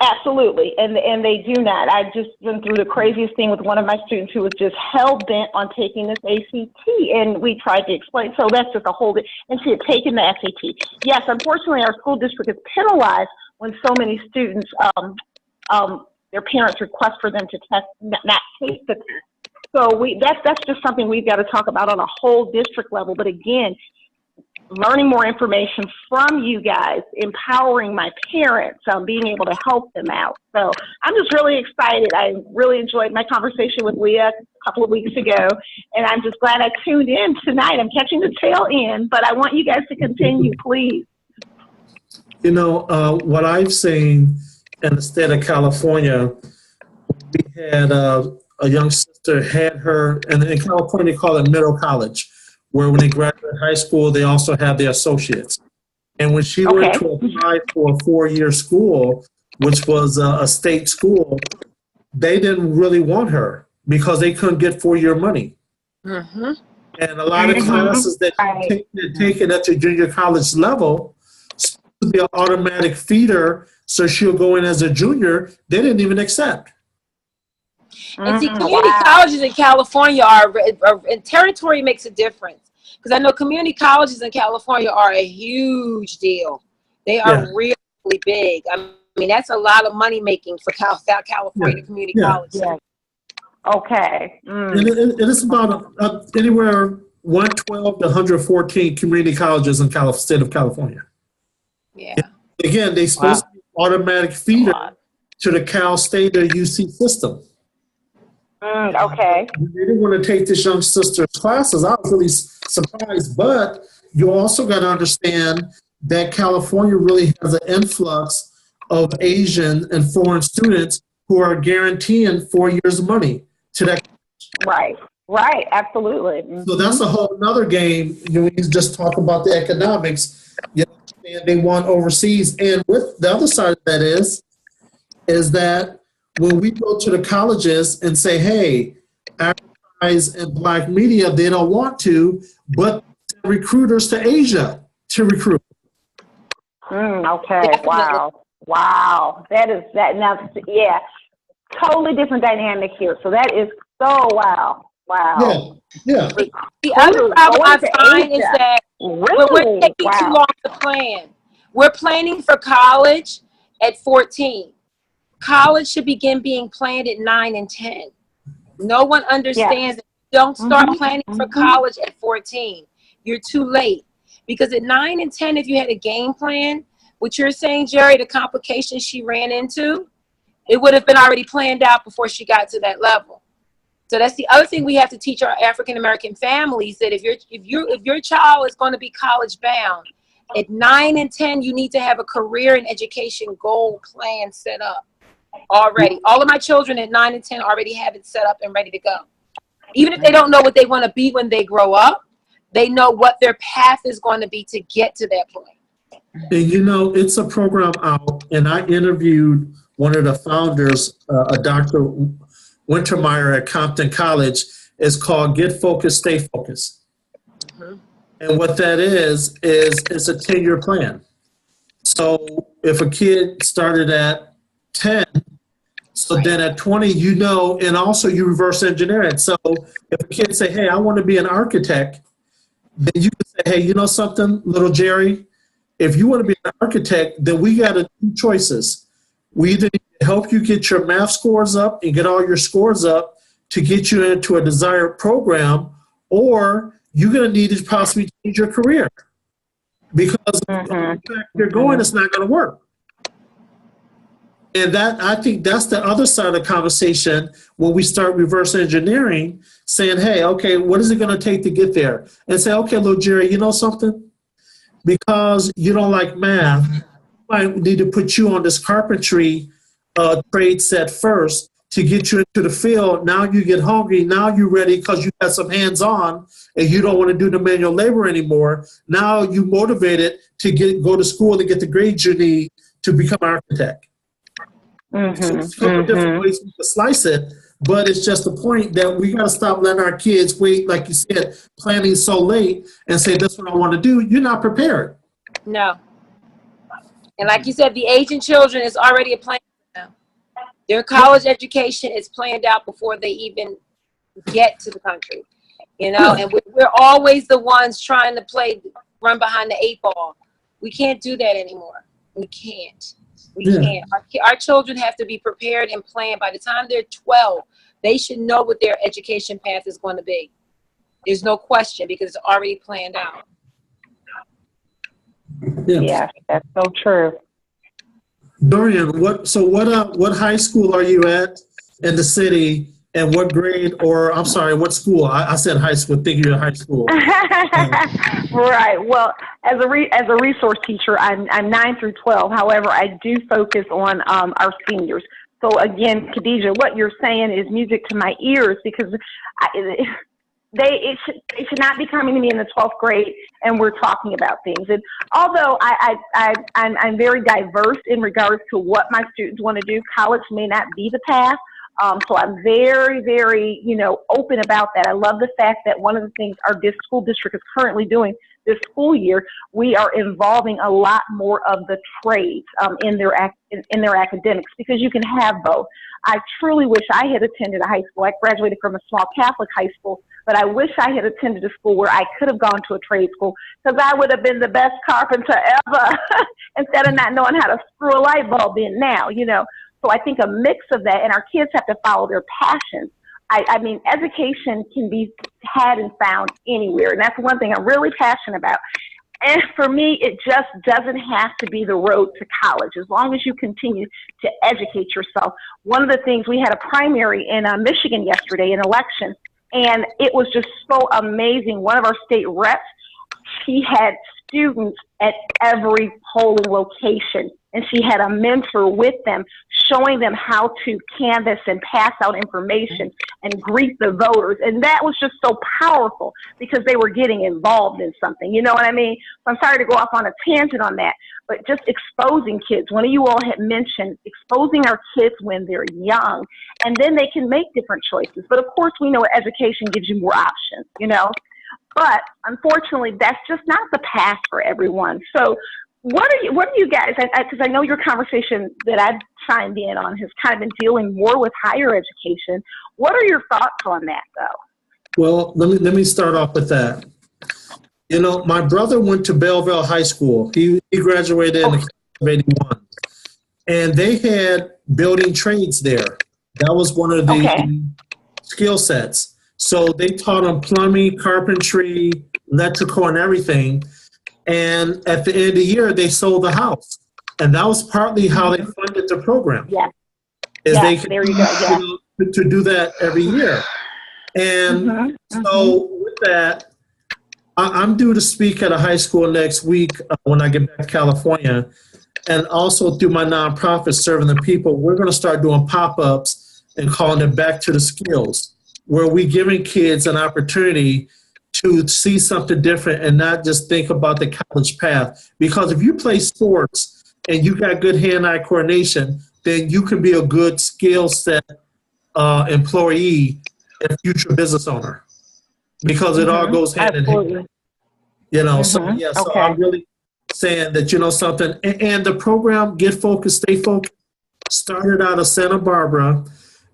Absolutely. And they do not. I've just been through the craziest thing with one of my students who was just hell-bent on taking this ACT, and we tried to explain. So that's just a whole thing. And she had taken the SAT. Yes, unfortunately, our school district is penalized when so many students, their parents request for them to test, not take the test. So that's just something we've got to talk about on a whole district level. But again, learning more information from you guys, empowering my parents, being able to help them out. So I'm just really excited. I really enjoyed my conversation with Leah a couple of weeks ago, and I'm just glad I tuned in tonight. I'm catching the tail end, but I want you guys to continue, please. You know, what I've seen in the state of California, we had a young sister had her, and in California they call it middle college, where when they graduate high school, they also have their associates. And when she went to apply for a 4-year school, which was a state school, they didn't really want her because they couldn't get 4-year money. Mm-hmm. And a lot of classes that you're taking at your junior college level supposed to be an automatic feeder, so she'll go in as a junior. They didn't even accept. And see, community colleges in California and territory makes a difference. Because I know community colleges in California are a huge deal. They are really big. I mean, that's a lot of money making for California community colleges. Yeah. Okay. And it is about anywhere 112 to 114 community colleges in state of California. Yeah. Again, they're supposed to be automatic feeder to the Cal State or UC system. Okay. They didn't want to take this young sister's classes. I was really surprised, but you also got to understand that California really has an influx of Asian and foreign students who are guaranteeing 4 years of money to that. Right, absolutely. So that's a whole nother game. You just talk about the economics. You understand they want overseas. And with the other side of that is that when we go to the colleges and say, hey, advertise in Black media, they don't want to, but recruiters to Asia to recruit. Okay, wow. That is that now. Yeah, totally different dynamic here. So that is so wow. Yeah. The other problem I find is that we're taking too long to plan. We're planning for college at 14. College should begin being planned at 9 and 10. No one understands that you don't start planning for college at 14. You're too late. Because at 9 and 10, if you had a game plan, what you're saying, Jerry, the complications she ran into, it would have been already planned out before she got to that level. So that's the other thing we have to teach our African American families, that if your child is going to be college bound, at 9 and 10, you need to have a career and education goal plan set up already. All of my children at 9 and 10 already have it set up and ready to go. Even if they don't know what they want to be when they grow up, they know what their path is going to be to get to that point. And you know, it's a program out, and I interviewed one of the founders, a Dr. Wintermeyer at Compton College. It's called Get Focused, Stay Focused. And what that is it's a 10-year plan. So if a kid started at 10, so then at 20, you know, and also you reverse engineer it. So if a kid say, hey, I want to be an architect, then you can say, hey, you know something, little Jerry, if you want to be an architect, then we got two choices. We either need to help you get your math scores up and get all your scores up to get you into a desired program, or you're going to need to possibly change your career because the fact you're going, it's not going to work. And that, I think that's the other side of the conversation when we start reverse engineering, saying, hey, okay, what is it going to take to get there? And say, okay, little Jerry, you know something? Because you don't like math, I need to put you on this carpentry trade set first to get you into the field. Now you get hungry. Now you're ready because you got some hands-on and you don't want to do the manual labor anymore. Now you motivated to go to school and get the grades you need to become an architect. So there's a couple different ways we can slice it, but it's just the point that we got to stop letting our kids wait, like you said, planning so late and say, that's what I want to do. You're not prepared. No. And like you said, the Asian children is already a plan now. Their college education is planned out before they even get to the country, you know, and we're always the ones trying to run behind the 8 ball. We can't do that anymore. We can't. We can't. Our children have to be prepared and planned. By the time they're 12, they should know what their education path is going to be. There's no question because it's already planned out. Yeah, that's so true. Dorian, what high school are you at in the city, and what grade, or I'm sorry, what school? I said high school, thinking you're high school. Right. Well, as a resource teacher, I'm 9 through 12. However, I do focus on our seniors. So again, Khadijah, what you're saying is music to my ears because it should not be coming to me in the 12th grade and we're talking about things. And although I'm very diverse in regards to what my students want to do, college may not be the path. So I'm very, very, open about that. I love the fact that one of the things our school district is currently doing this school year, we are involving a lot more of the trades in their academics, because you can have both. I truly wish I had attended a high school. I graduated from a small Catholic high school, but I wish I had attended a school where I could have gone to a trade school, because I would have been the best carpenter ever instead of not knowing how to screw a light bulb in now, So I think a mix of that, and our kids have to follow their passions. I mean, education can be had and found anywhere, and that's one thing I'm really passionate about. And for me, it just doesn't have to be the road to college, as long as you continue to educate yourself. One of the things, we had a primary in Michigan yesterday, an election, and it was just so amazing. One of our state reps, she had students at every polling location, and she had a mentor with them, showing them how to canvass and pass out information and greet the voters. And that was just so powerful, because they were getting involved in something. You know what I mean? So I'm sorry to go off on a tangent on that, but just exposing kids. One of you all had mentioned exposing our kids when they're young, and then they can make different choices. But of course, we know education gives you more options, But unfortunately, that's just not the path for everyone. So what are you guys, because I know your conversation that I've chimed in on has kind of been dealing more with higher education. What are your thoughts on that, though? Well, let me start off with that. My brother went to Belleville High School. He graduated in the class of 81. And they had building trades there. That was one of the skill sets. So they taught them plumbing, carpentry, electrical, and everything. And at the end of the year, they sold the house. And that was partly how they funded the program. Yeah. They there you go. Yeah. To do that every year. And so with that, I'm due to speak at a high school next week when I get back to California. And also through my nonprofit, Serving the People, we're going to start doing pop-ups and calling it Back to the Skills, where we're giving kids an opportunity to see something different and not just think about the college path. Because if you play sports and you got good hand-eye coordination, then you can be a good skill set employee and future business owner. Because it all goes hand in hand. So I'm really saying that, something, and the program, Get Focused, Stay Focused, started out of Santa Barbara,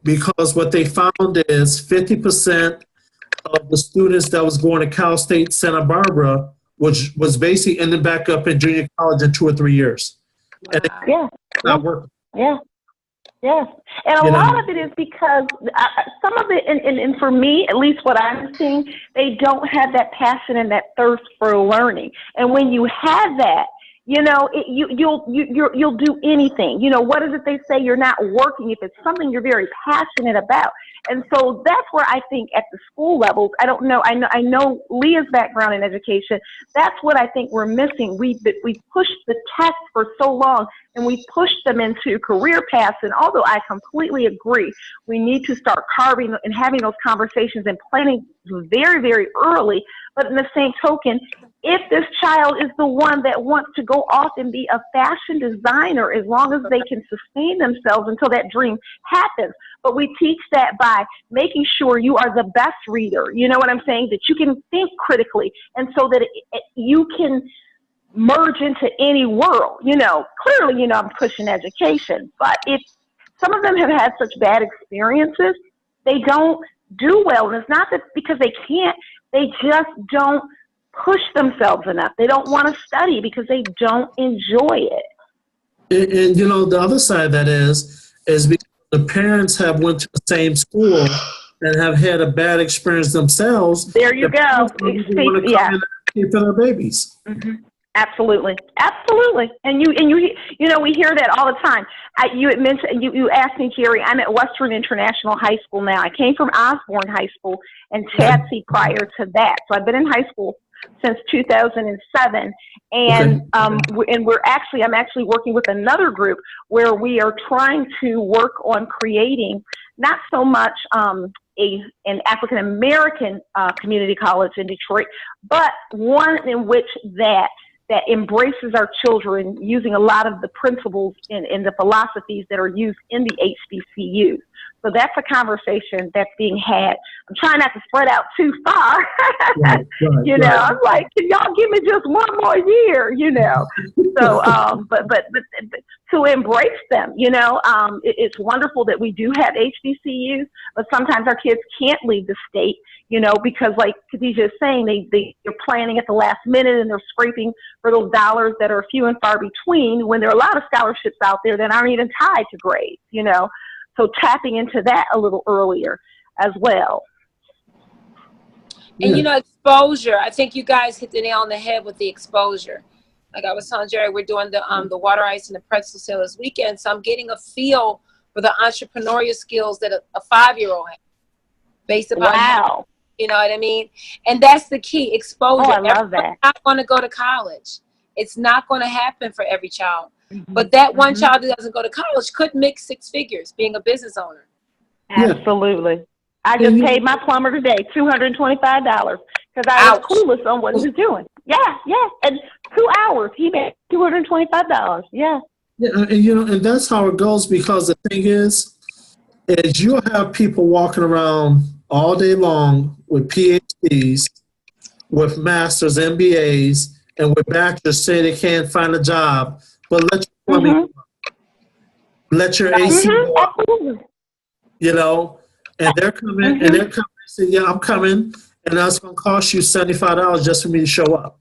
because what they found is 50% of the students that was going to Cal State Santa Barbara was basically ending back up in junior college in 2 or 3 years. And it's not working. Yeah. Yes. And a lot of it is because some of it, and for me, at least what I'm seeing, they don't have that passion and that thirst for learning. And when you have that, you'll do anything. What is it they say? You're not working if it's something you're very passionate about. And so that's where I think at the school levels, I don't know. I know Leah's background in education. That's what I think we're missing. We pushed the test for so long, and we pushed them into career paths. And although I completely agree, we need to start carving and having those conversations and planning very, very early. But in the same token, if this child is the one that wants to go off and be a fashion designer, as long as they can sustain themselves until that dream happens. But we teach that by making sure you are the best reader. You know what I'm saying? That you can think critically, and so that you can merge into any world. Clearly, I'm pushing education, but if some of them have had such bad experiences, they don't do well. And it's not that because they can't, they just don't push themselves enough. They don't want to study because they don't enjoy it. And the other side of that is because the parents have went to the same school and have had a bad experience themselves. There you go. For their babies. Mm-hmm. Absolutely. And we hear that all the time. You had mentioned, you asked me, Jerry, I'm at Western International High School now. I came from Osborne High School and Chadsey prior to that. So I've been in high school since 2007. And, I'm actually working with another group where we are trying to work on creating not so much, an African American community college in Detroit, but one in which that embraces our children using a lot of the principles and the philosophies that are used in the HBCUs. So that's a conversation that's being had. I'm trying not to spread out too far. Right, You know, I'm like, can y'all give me just one more year? You know, so but to embrace them, you know, it's wonderful that we do have HBCUs, but sometimes our kids can't leave the state, you know, because like Khadijah is saying, they're planning at the last minute and they're scraping for those dollars that are few and far between, when there are a lot of scholarships out there that aren't even tied to grades, you know. So tapping into that a little earlier as well. And, you know, exposure. I think you guys hit the nail on the head with the exposure. Like I was telling Jerry, we're doing the water ice and the pretzel sale this weekend. So I'm getting a feel for the entrepreneurial skills that a 5-year-old has based upon, Wow. you know what I mean? And that's the key, exposure. Oh, I love that. Everyone's not going to go to college. It's not going to happen for every child. But that one child that doesn't go to college could make 6 figures being a business owner. Absolutely. I just paid my plumber today $225 because I was clueless on what he was doing. Yeah. And 2 hours, he made $225. Yeah. Yeah, and you know, and that's how it goes, because the thing is you'll have people walking around all day long with PhDs, with masters, MBAs, and with bachelors say they can't find a job, but let your plumbing, let your AC go up, you know, and they're coming and they're coming and say, yeah, I'm coming, and that's going to cost you $75 just for me to show up.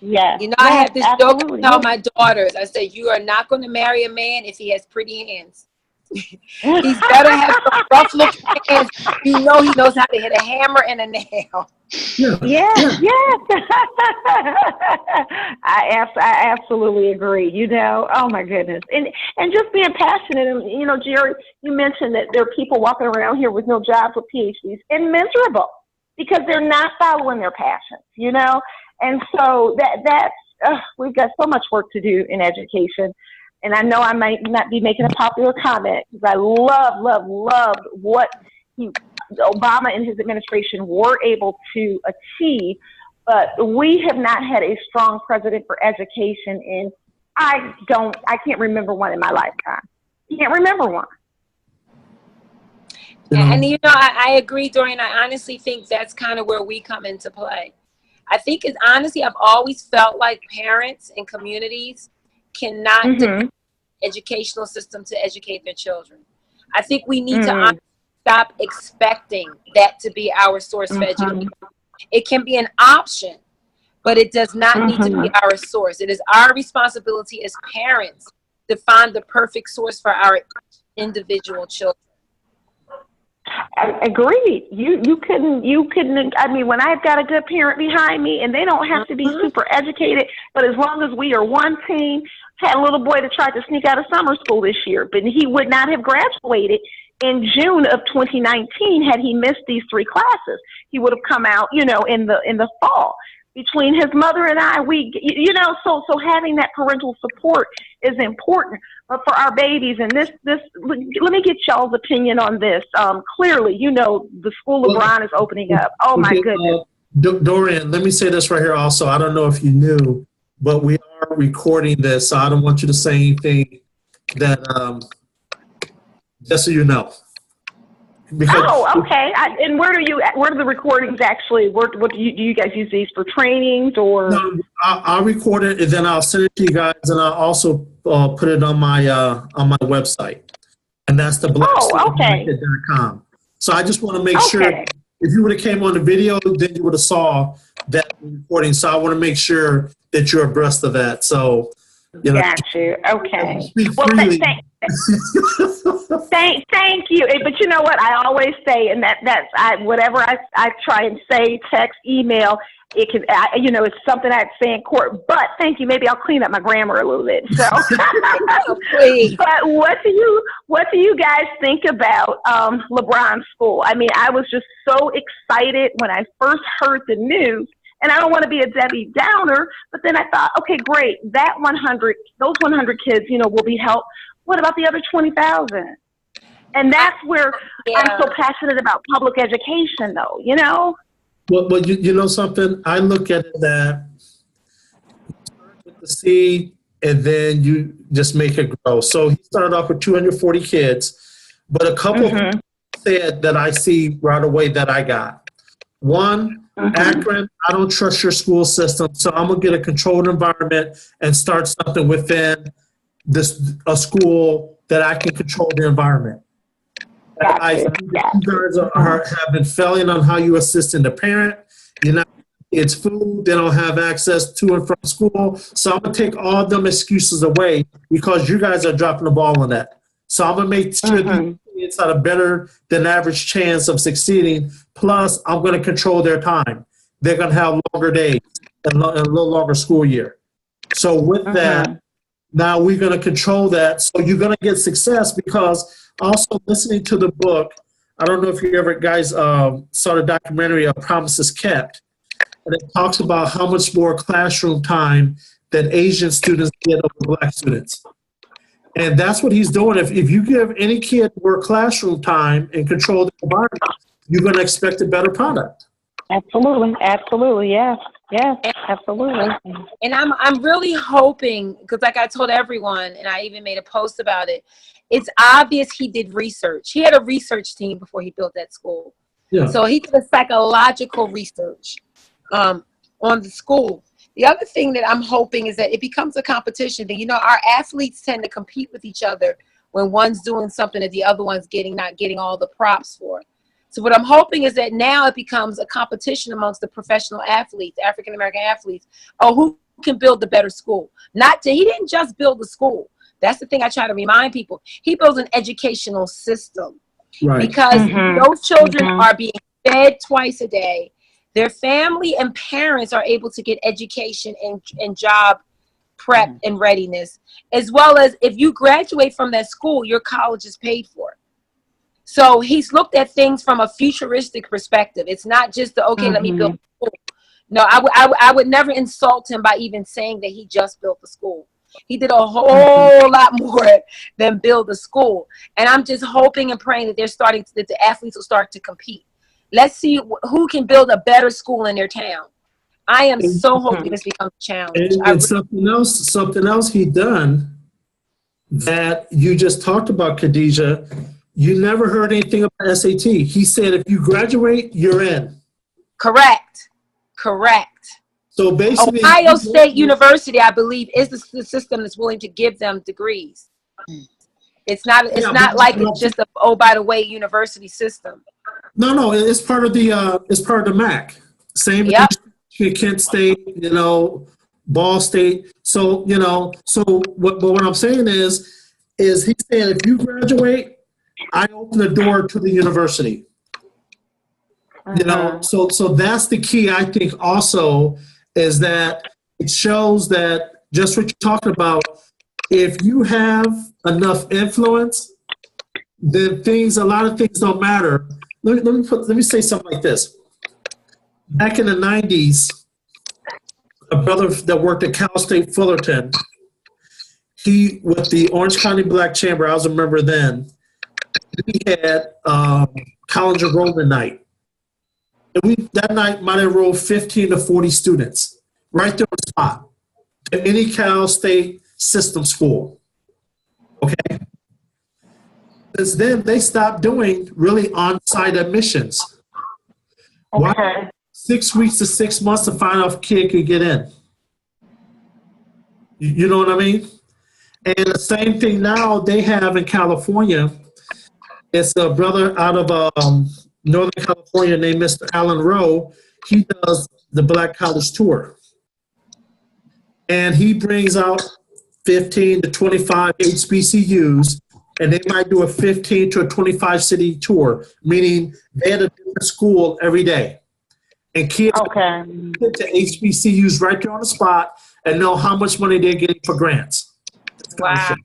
Yeah. You know, I have this joke to tell my daughters. I said, you are not going to marry a man if he has pretty hands. He's better have some rough looking hands. You know he knows how to hit a hammer and a nail. Yes. I absolutely agree. You know, oh my goodness, and just being passionate. And you know, Jerry, you mentioned that there are people walking around here with no jobs with PhDs and miserable because they're not following their passions. You know, and so that's we've got so much work to do in education. And I know I might not be making a popular comment because I loved what Obama and his administration were able to achieve, but we have not had a strong president for education in, I can't remember one in my lifetime. Can't remember one. And you know, I agree, Dorian. I honestly think that's kind of where we come into play. I think it's honestly, I've always felt like parents and communities cannot depend on the educational system to educate their children. I think we need to stop expecting that to be our source of education. It can be an option, but it does not need to be our source. It is our responsibility as parents to find the perfect source for our individual children. Agreed. You couldn't. I mean, when I've got a good parent behind me, and they don't have to be super educated, but as long as we are one team. Had a little boy that tried to sneak out of summer school this year, but he would not have graduated in June of 2019 had he missed these 3 classes. He would have come out, you know, in the fall. Between his mother and I, so having that parental support is important. But for our babies, and this, let me get y'all's opinion on this. Clearly, you know, the School LeBron is opening up. Oh my goodness. Dorian, let me say this right here also. I don't know if you knew, but we are recording this, so I don't want you to say anything that, just so you know. Because okay. And where do the recordings actually, do you guys use these for trainings or? No, I'll record it and then I'll send it to you guys, and I'll also put it on my website. And that's the blackstudentadvocate.com. So I just want to make sure, if you would have came on the video, then you would have saw that recording. So I want to make sure that you're abreast of that. So, you know. Got you. Okay. Well, thank you. But you know what? I always say, and whatever I try and say, text, email, it can, it's something I'd say in court. But thank you. Maybe I'll clean up my grammar a little bit. So, please. But what do you guys think about LeBron School? I mean, I was just so excited when I first heard the news. And I don't want to be a Debbie Downer, but then I thought, okay, great. Those 100 kids, will be helped. What about the other 20,000? And that's where I'm so passionate about public education, though, Well, you know something? I look at it that you start with the seed, and then you just make it grow. So he started off with 240 kids, but a couple said that I see right away that I got. One, Akron, I don't trust your school system, so I'm gonna get a controlled environment and start something within a school that I can control the environment. I think that you guys have been failing on how you assist in the parent. You're not it's food. They don't have access to and from school. So I'm going to take all them excuses away because you guys are dropping the ball on that. So I'm going to make sure these kids have a better than average chance of succeeding. Plus, I'm going to control their time. They're going to have longer days and a little longer school year. So with that, now we're going to control that. So you're going to get success because also listening to the book, I don't know if you ever guys saw the documentary Promises Kept. And it talks about how much more classroom time that Asian students get over Black students. And that's what he's doing. If you give any kid more classroom time and control the environment, you're going to expect a better product. Absolutely. Absolutely. Yes. Yes. Absolutely. And I'm really hoping, because like I told everyone, and I even made a post about it, it's obvious he did research. He had a research team before he built that school. Yeah. So he did a psychological research on the school. The other thing that I'm hoping is that it becomes a competition. That, our athletes tend to compete with each other when one's doing something that the other one's not getting all the props for. So what I'm hoping is that now it becomes a competition amongst the professional athletes, African-American athletes. Oh, who can build the better school? He didn't just build the school. That's the thing I try to remind people. He builds an educational system. Right. Because those children are being fed twice a day. Their family and parents are able to get education and job prep and readiness, as well as if you graduate from that school, your college is paid for. So he's looked at things from a futuristic perspective. It's not just let me build a school. No, I would never insult him by even saying that he just built the school. He did a whole lot more than build a school. And I'm just hoping and praying that that the athletes will start to compete. Let's see who can build a better school in their town. I am so hoping this becomes a challenge. And something else he done that you just talked about, Khadijah, you never heard anything about SAT. He said if you graduate, you're in. Correct. So basically, Ohio State University, I believe, is the system that's willing to give them degrees. It's not like it's just by the way university system. No, it's part of the MAC. Same with Kent State, Ball State. So, what I'm saying is he's saying if you graduate, I open the door to the university. So that's the key, I think, also, is that it shows that just what you're talking about, if you have enough influence, then a lot of things don't matter. Let me say something like this. Back in the 90s, a brother that worked at Cal State Fullerton, he, with the Orange County Black Chamber, I was a member then, we had college enrollment night. And that night might enroll 15 to 40 students right there on the spot to any Cal State system school. Okay? Since then, they stopped doing really on-site admissions. Okay. Why? 6 weeks to 6 months to find out if a kid could get in. You know what I mean? And the same thing now they have in California. It's a brother out of Northern California named Mr. Alan Rowe. He does the Black College Tour. And he brings out 15 to 25 HBCUs, and they might do a 15 to a 25 city tour, meaning they had a different school every day. And kids get to HBCUs right there on the spot and know how much money they're getting for grants. Wow.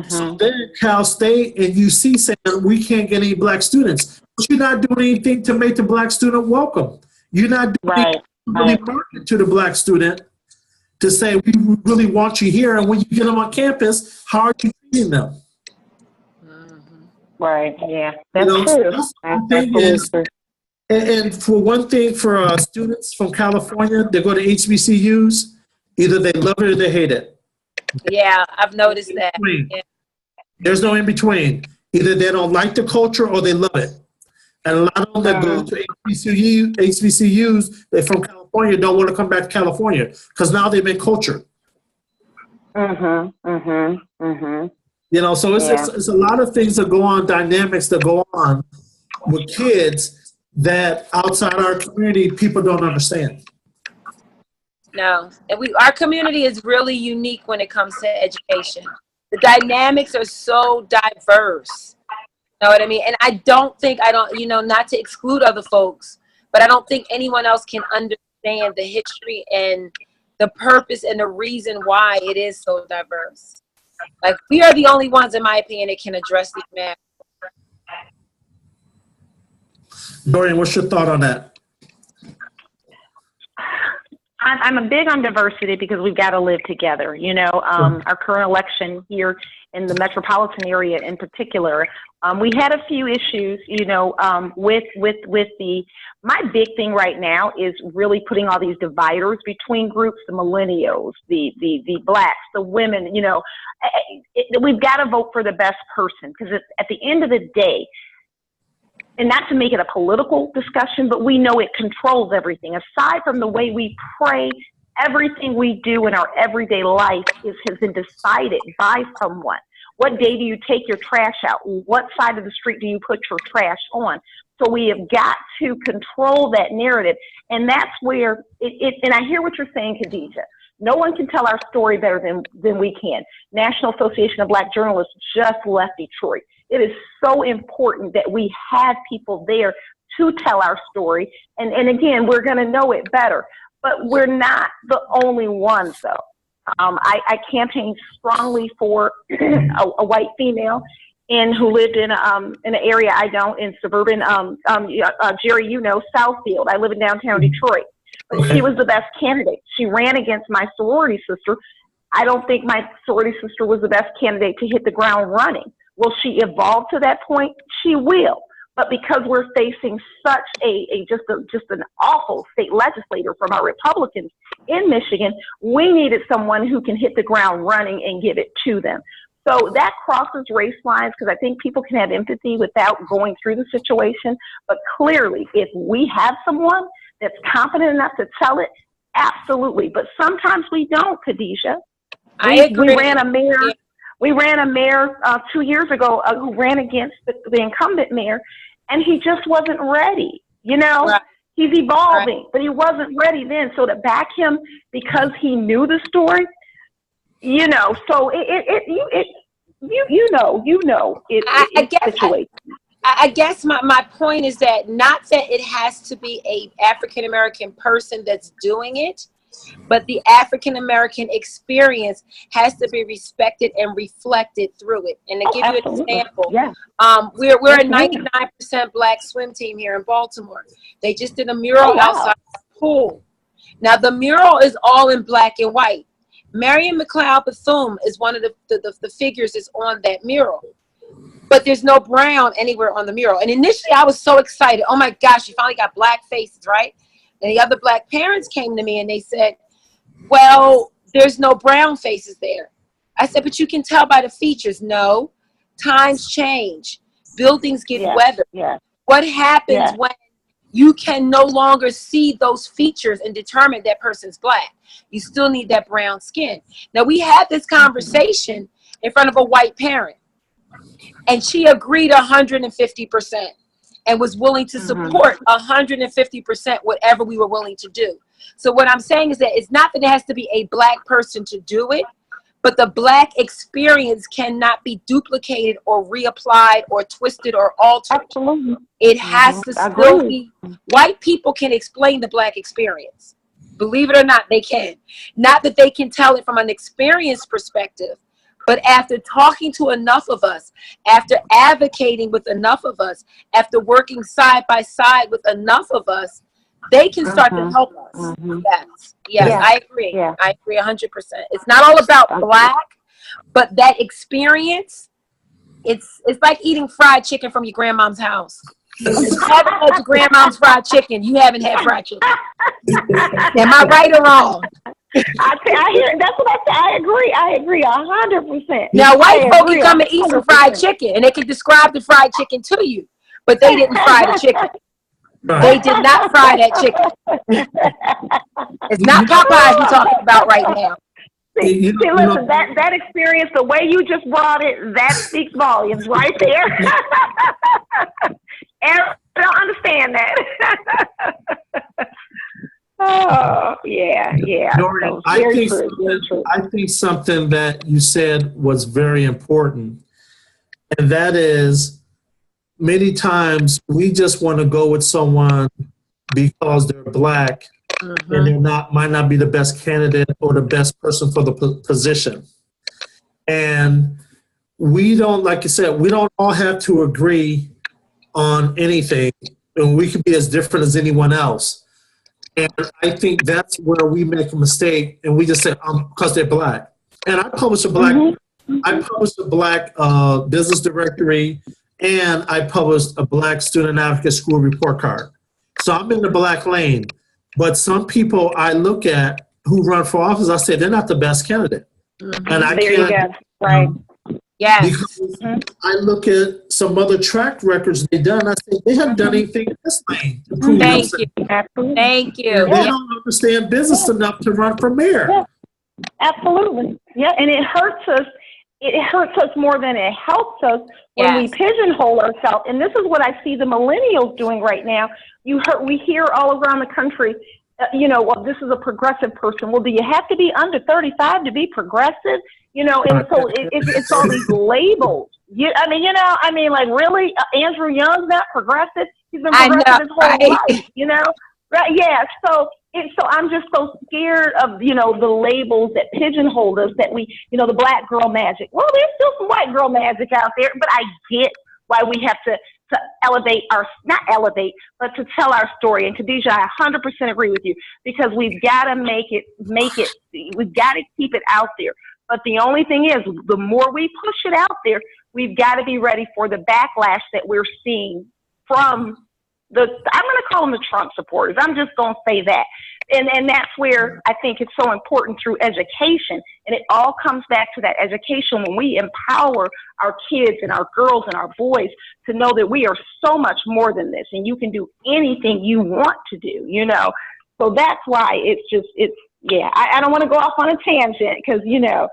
So then Cal State and UC saying we can't get any black students. But you're not doing anything to make the black student welcome. You're not doing anything to really market to the black student to say we really want you here. And when you get them on campus, how are you treating them? Right. Yeah. That's true. And for one thing, for students from California that go to HBCUs, either they love it or they hate it. Yeah, I've noticed that. Yeah. There's no in between. Either they don't like the culture or they love it. And a lot of them that go to HBCUs, they're from California, don't want to come back to California because now they've been cultured. You know, so it's a lot of things that go on, dynamics that go on with kids that outside our community, people don't understand. No, and our community is really unique when it comes to education. The dynamics are so diverse. Know what I mean? And I don't, you know, not to exclude other folks, but I don't think anyone else can understand the history and the purpose and the reason why it is so diverse. Like, we are the only ones, in my opinion, that can address these matters. Dorian, what's your thought on that? I'm a big on diversity because we've got to live together. You know, our current election here in the metropolitan area in particular, we had a few issues, you know, with my big thing right now is really putting all these dividers between groups, the millennials, the blacks, the women, you know, we've got to vote for the best person because at the end of the day, and not to make it a political discussion, but we know it controls everything. Aside from the way we pray, everything we do in our everyday life has been decided by someone. What day do you take your trash out? What side of the street do you put your trash on? So we have got to control that narrative. And that's where and I hear what you're saying, Khadijah. No one can tell our story better than we can. National Association of Black Journalists just left Detroit. It is so important that we have people there to tell our story. And again, we're going to know it better. But we're not the only ones, though. I campaigned strongly for a white female who lived in an area I don't, in suburban, Jerry, you know, Southfield. I live in downtown Detroit. But she was the best candidate. She ran against my sorority sister. I don't think my sorority sister was the best candidate to hit the ground running. Will she evolve to that point? She will. But because we're facing such just an awful state legislator from our Republicans in Michigan, we needed someone who can hit the ground running and give it to them. So that crosses race lines because I think people can have empathy without going through the situation. But clearly, if we have someone that's confident enough to tell it, absolutely. But sometimes we don't, Khadijah. I agree. We ran a mayor 2 years ago who ran against the incumbent mayor, and he just wasn't ready. You know, right. He's evolving, but he wasn't ready then. So to back him because he knew the story, you know, so I guess my point is that not that it has to be a African American person that's doing it, but the African American experience has to be respected and reflected through it. And to give you an example, we're a 99% black swim team here in Baltimore. They just did a mural outside the pool. Now the mural is all in black and white. Marion McLeod Bethune is one of the figures that's on that mural. But there's no brown anywhere on the mural. And initially I was so excited. Oh my gosh, you finally got black faces, right? And the other black parents came to me and they said, well, there's no brown faces there. I said, but you can tell by the features. No, times change. Buildings get weathered. Yeah. What happens when you can no longer see those features and determine that person's black? You still need that brown skin. Now, we had this conversation in front of a white parent, and she agreed 150%. And was willing to support 150% whatever we were willing to do. So what I'm saying is that it's not that it has to be a black person to do it, but the black experience cannot be duplicated or reapplied or twisted or altered. Absolutely. It has to still be, white people can explain the black experience. Believe it or not, they can. Not that they can tell it from an experience perspective, but after talking to enough of us, after advocating with enough of us, after working side by side with enough of us, they can start to help us. Yes, I agree. Yeah. I agree 100%. It's not all about black, but that experience, it's like eating fried chicken from your grandma's house. If you haven't had your grandma's fried chicken, you haven't had fried chicken. Am I right or wrong? I hear. That's what I say. I agree 100%. Now, white folk agree can come and eat some fried 100%. chicken, and they can describe the fried chicken to you, but they didn't fry the chicken. They did not fry that chicken. It's not Popeyes we're talking about right now. See, listen, that experience, the way you just brought it, that speaks volumes right there. And I don't understand that. Oh, yeah. Dorian, So, I very think true. I think something that you said was very important, and that is many times we just want to go with someone because they're black and they're might not be the best candidate or the best person for the position. And we don't, like you said, we don't all have to agree on anything, and we can be as different as anyone else. And I think that's where we make a mistake, and we just say, because they're black. And I published a black business directory, and I published a black student advocate school report card. So I'm in the black lane. But some people I look at who run for office, I say they're not the best candidate. And I There you can't, go. Right. Yes. because I look at some other track records they've done, I say they haven't done anything in this lane to prove Thank themselves. you. Absolutely. Thank you. They don't understand business enough to run for mayor. Yeah. Absolutely. Yeah, and it hurts us. It hurts us more than it helps us when we Yes. pigeonhole ourselves. And this is what I see the millennials doing right now. We hear all around the country, well, this is a progressive person. Well, do you have to be under 35 to be progressive? And so it's all these labels. Like really, Andrew Young's not progressive. He's been progressive his whole life. Right? Yeah. So I'm just so scared of the labels that pigeonhole us, that we the black girl magic. Well, there's still some white girl magic out there, but I get why we have to elevate not elevate, but to tell our story. And Khadijah, I 100% agree with you, because we've got to make it. We've got to keep it out there. But the only thing is, the more we push it out there, we've got to be ready for the backlash that we're seeing from I'm going to call them the Trump supporters. I'm just going to say that. And that's where I think it's so important through education. And it all comes back to that education, when we empower our kids and our girls and our boys to know that we are so much more than this, and you can do anything you want to do, So that's why I don't want to go off on a tangent, because, a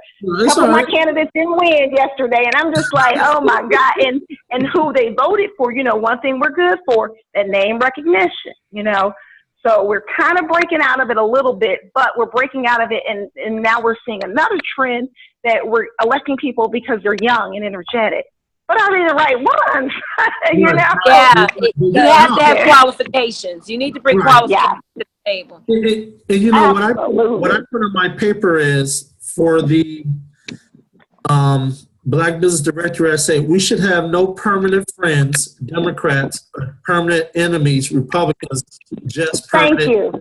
couple of my candidates didn't win yesterday, and I'm just like, oh my God, and who they voted for, one thing we're good for, that name recognition, So we're kind of breaking out of it a little bit, but we're breaking out of it, and now we're seeing another trend that we're electing people because they're young and energetic. But are they the right ones? Yeah, you have to have qualifications. You need to bring qualifications to the table. And what I put on my paper is, for the Black Business Directory, I say we should have no permanent friends, Democrats, permanent enemies, Republicans, just permanent. Thank you.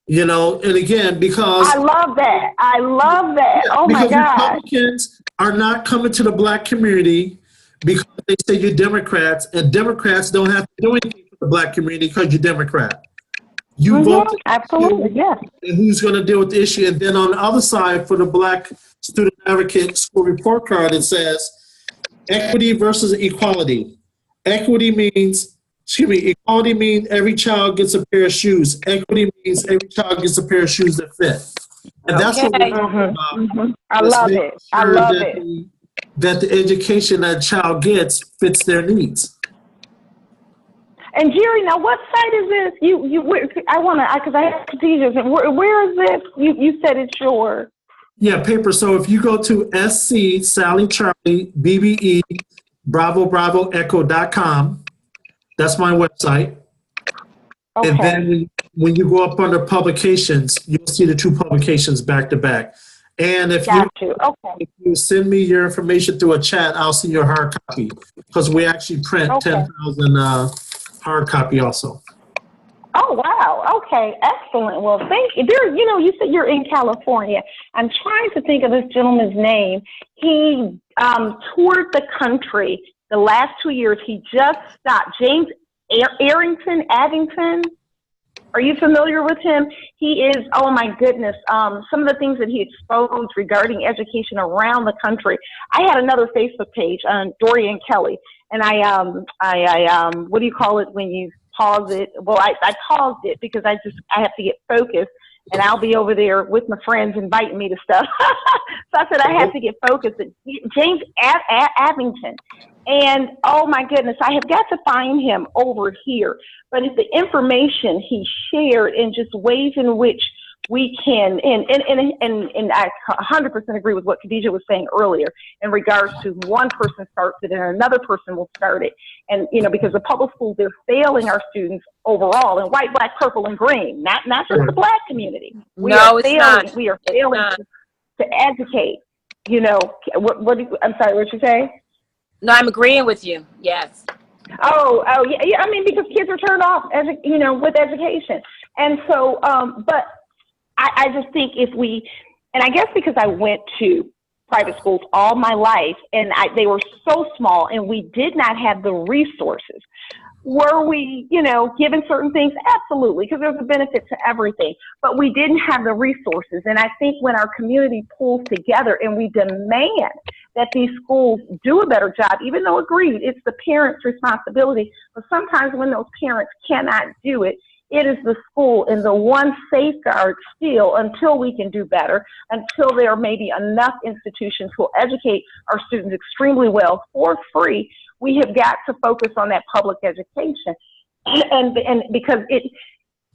And again, because I love that. Yeah, oh my God. Republicans are not coming to the black community because they say you're Democrats, and Democrats don't have to do anything for the black community because you're Democrat. You vote. Absolutely, yes. And who's going to deal with the issue? And then on the other side, for the Black Student Advocate School Report Card, it says equity versus equality. Equality means every child gets a pair of shoes. Equity means every child gets a pair of shoes that fit. And that's what we're talking about. I love it. I love it. That the education that child gets fits their needs. And Jerry, now what site is this? I want to, because I have Khadijah's. Where is this? You said it's yours. Yeah, paper. So if you go to SC Sally Charlie BBE Bravo Bravo Echo.com, that's my website. Okay. And then when you go up under publications, you'll see the two publications back to back. And if you send me your information through a chat, I'll send you a hard copy, because we actually print 10,000 hard copy also. Oh, wow. Okay. Excellent. Well, thank you. You said you're in California. I'm trying to think of this gentleman's name. He toured the country the last 2 years. He just stopped. James Addington. Are you familiar with him? He is, oh my goodness, some of the things that he exposed regarding education around the country. I had another Facebook page on Dorian Kelly, and I what do you call it when you pause it? Well, I paused it because I have to get focused, and I'll be over there with my friends inviting me to stuff. So I said I have to get focused. James Abington. And oh my goodness, I have got to find him over here. But it's the information he shared and just ways in which we can, and I 100% agree with what Khadijah was saying earlier in regards to one person starts it and another person will start it. And, you know, because the public schools, they're failing our students overall in white, black, purple, and green, not just the black community. We are failing to educate, you know, I'm sorry, what you say? No, I'm agreeing with you. Yes. Oh, yeah. I mean, because kids are turned off, you know, with education. And so, but I just think and I guess because I went to private schools all my life and they were so small and we did not have the resources. Were we, you know, given certain things? Absolutely, because there's a benefit to everything. But we didn't have the resources. And I think when our community pulls together and we demand that these schools do a better job, even though agreed, it's the parents' responsibility. But sometimes when those parents cannot do it, it is the school and the one safeguard still until we can do better, until there may be enough institutions who will educate our students extremely well for free. We have got to focus on that public education. And because it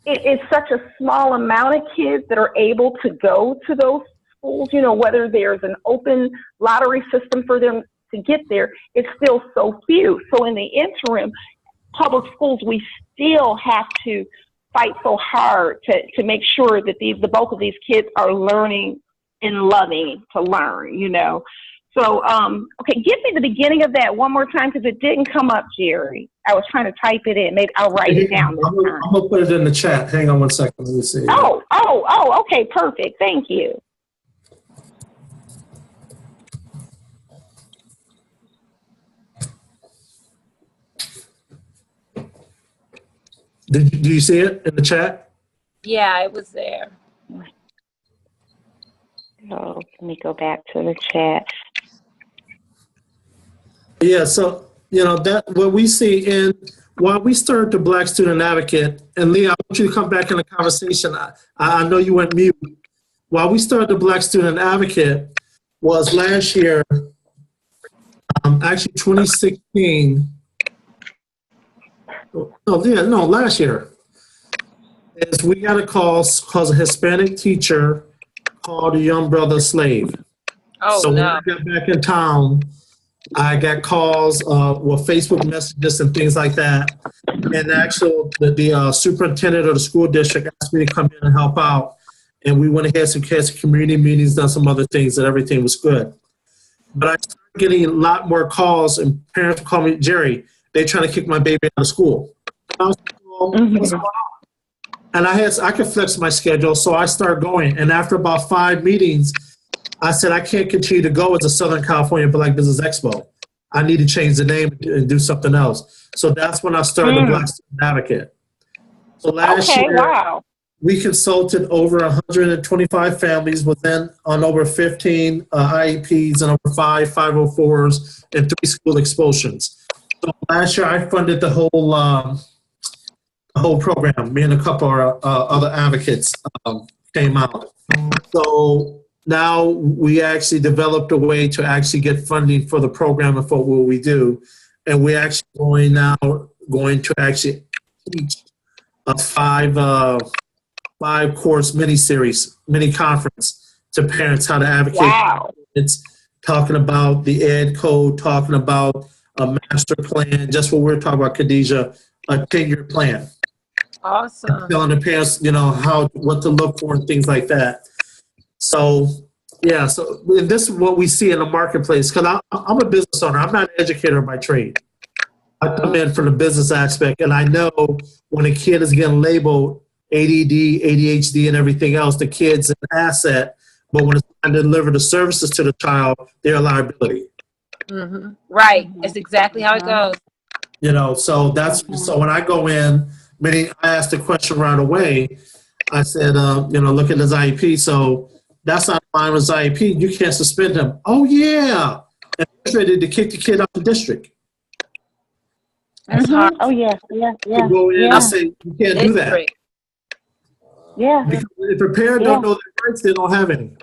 is such a small amount of kids that are able to go to those schools, you know, whether there's an open lottery system for them to get there, it's still so few. So in the interim, public schools, we still have to fight so hard to make sure that the bulk of these kids are learning and loving to learn, you know. So, okay, give me the beginning of that one more time because it didn't come up, Jerry. I was trying to type it in. Maybe I'll write it down this time. I'm going to put it in the chat. Hang on one second. Let me see. Oh, okay, perfect. Thank you. Do you see it in the chat? Yeah, it was there. Oh, let me go back to the chat. Yeah, so, you know, that what we see while we started the Black Student Advocate, and Leah, I want you to come back in the conversation. I know you went mute. While we started the Black Student Advocate was last year, actually 2016. Last year. Is we got a call because a Hispanic teacher called a young brother a slave. Oh, so no. when I got back in town, I got calls with Facebook messages and things like that. And actually, the superintendent of the school district asked me to come in and help out. And we went ahead and had some community meetings, done some other things, and everything was good. But I started getting a lot more calls, and parents call me, Jerry, they're trying to kick my baby out of school. I was like, well, what's going on? And I could flex my schedule, so I started going. And after about 5 meetings, I said, I can't continue to go as a Southern California Black Business Expo. I need to change the name and do something else. So that's when I started the Black Student Advocate. So last year, we consulted over 125 families on over 15 IEPs and over 5 504s and 3 school expulsions. So last year, I funded the whole program. Me and a couple of other advocates came out. So now we actually developed a way to actually get funding for the program and for what we do. And we're actually going to actually teach a 5-course mini conference to parents how to advocate. Wow. It's talking about the ed code, talking about a master plan, just what we're talking about, Khadijah, a 10-year plan. Awesome. Telling the parents, you know, what to look for and things like that. So, yeah, so this is what we see in the marketplace. Because I'm a business owner. I'm not an educator by trade. I come in from the business aspect, and I know when a kid is getting labeled ADD, ADHD, and everything else, the kid's an asset. But when it's time to deliver the services to the child, they're a liability. Mm-hmm. Right. That's exactly how it goes. You know, so when I go in, Meaning, I asked the question right away. I said, look at his IEP. So that's not in line with his IEP. You can't suspend him. Oh, yeah. And they're ready to kick the kid out the district. That's hard. Oh, yeah, yeah, yeah. To go in Yeah. and say, you can't do that. District. Yeah. Because if a parent don't know their rights, they don't have any.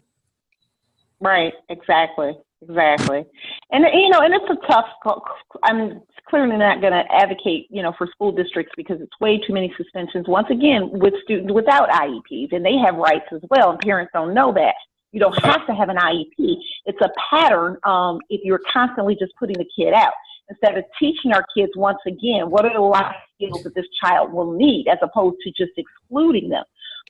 Right, exactly. And and it's a tough call. I'm clearly not going to advocate, for school districts because it's way too many suspensions. Once again, with students without IEPs, and they have rights as well, and parents don't know that. You don't have to have an IEP. It's a pattern if you're constantly just putting the kid out. Instead of teaching our kids once again, what are the life skills that this child will need as opposed to just excluding them.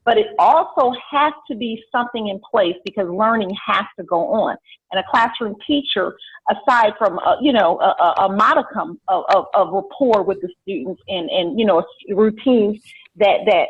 But it also has to be something in place because learning has to go on. And a classroom teacher, aside from, a modicum of rapport with the students and routines that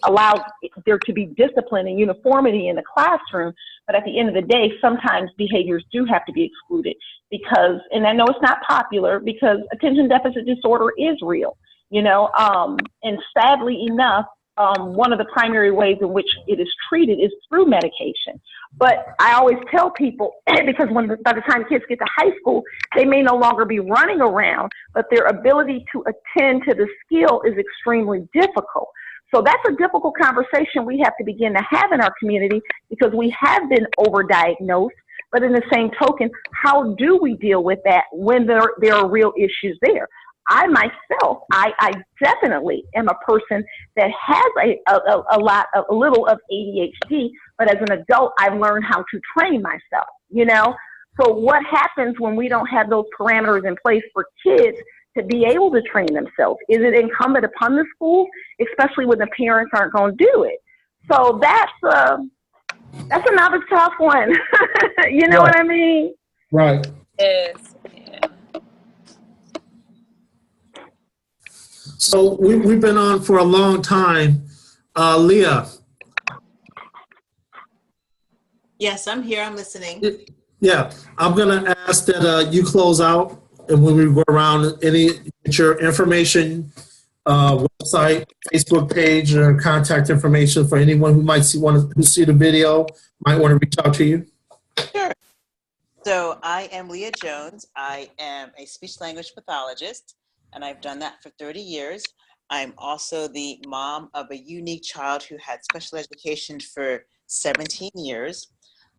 allows there to be discipline and uniformity in the classroom. But at the end of the day, sometimes behaviors do have to be excluded because, and I know it's not popular because attention deficit disorder is real, and sadly enough, one of the primary ways in which it is treated is through medication. But I always tell people, because by the time kids get to high school, they may no longer be running around, but their ability to attend to the skill is extremely difficult. So that's a difficult conversation we have to begin to have in our community because we have been overdiagnosed. But in the same token, how do we deal with that when there are real issues there? I myself, I definitely am a person that has a little of ADHD, but as an adult, I've learned how to train myself, So what happens when we don't have those parameters in place for kids to be able to train themselves? Is it incumbent upon the school, especially when the parents aren't going to do it? So that's another tough one. You know what I mean? Right. Yes. Yeah. So we've been on for a long time. Leah. Yes, I'm here. I'm listening. Yeah, I'm going to ask that you close out, and when we go around, get your information, website, Facebook page, or contact information for anyone who might see the video, might want to reach out to you. Sure. So I am Leah Jones. I am a speech language pathologist, and I've done that for 30 years. I'm also the mom of a unique child who had special education for 17 years.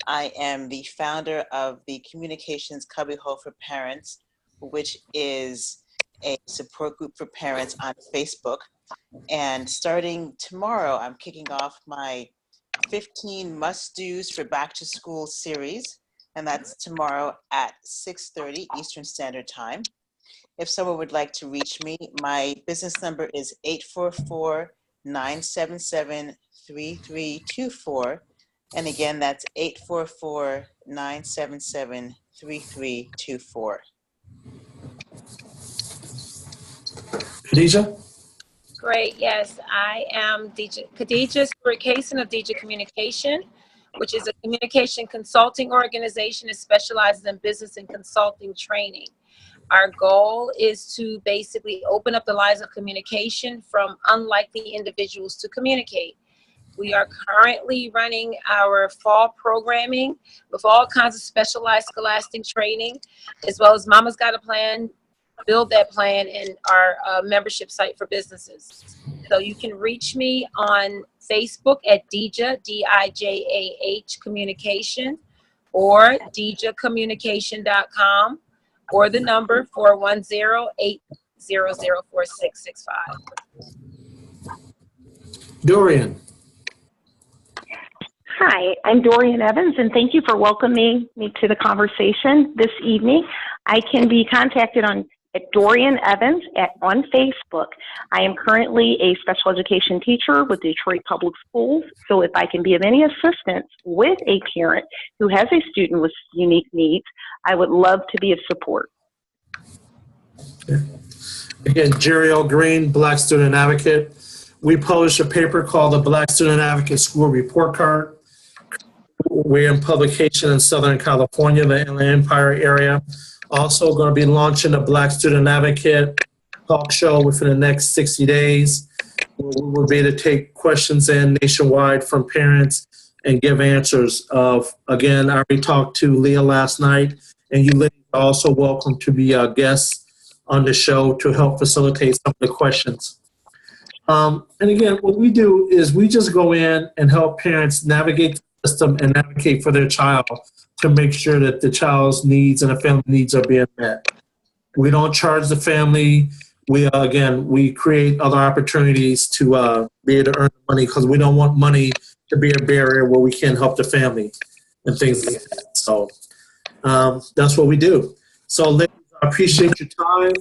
I am the founder of the Communications Cubbyhole for Parents, which is a support group for parents on Facebook. And starting tomorrow, I'm kicking off my 15 must-dos for back to school series. And that's tomorrow at 6:30 Eastern Standard Time. If someone would like to reach me, my business number is 844-977-3324. And again, that's 844-977-3324. Khadijah? Great. Yes, I am Khadijah Stewart-Kaysen of Deja Communication, which is a communication consulting organization that specializes in business and consulting training. Our goal is to basically open up the lines of communication from unlikely individuals to communicate. We are currently running our fall programming with all kinds of specialized scholastic training, as well as Mama's Got a Plan, build that plan in our membership site for businesses. So you can reach me on Facebook at Deja, D-I-J-A-H Communication, or DejaCommunication.com, or the number 410-800-4665. Dorian. Hi, I'm Dorian Evans, and thank you for welcoming me to the conversation this evening. I can be contacted at Dorian Evans on Facebook. I am currently a special education teacher with Detroit Public Schools, so if I can be of any assistance with a parent who has a student with unique needs, I would love to be of support. Again, Jerry L. Green, Black Student Advocate. We published a paper called the Black Student Advocate School Report Card. We're in publication in Southern California, the Inland Empire area. Also going to be launching a Black Student Advocate talk show within the next 60 days. We will be able to take questions in nationwide from parents and give answers of, again, I already talked to Leah last night, and you ladies are also welcome to be guests on the show to help facilitate some of the questions. And again, what we do is we just go in and help parents navigate the system and advocate for their child to make sure that the child's needs and the family needs are being met. We don't charge the family. We create other opportunities to be able to earn money because we don't want money to be a barrier where we can't help the family and things like that. So that's what we do. So ladies, I appreciate your time.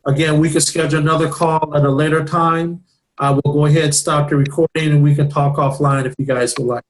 Again, we can schedule another call at a later time. I will go ahead and stop the recording and we can talk offline if you guys would like.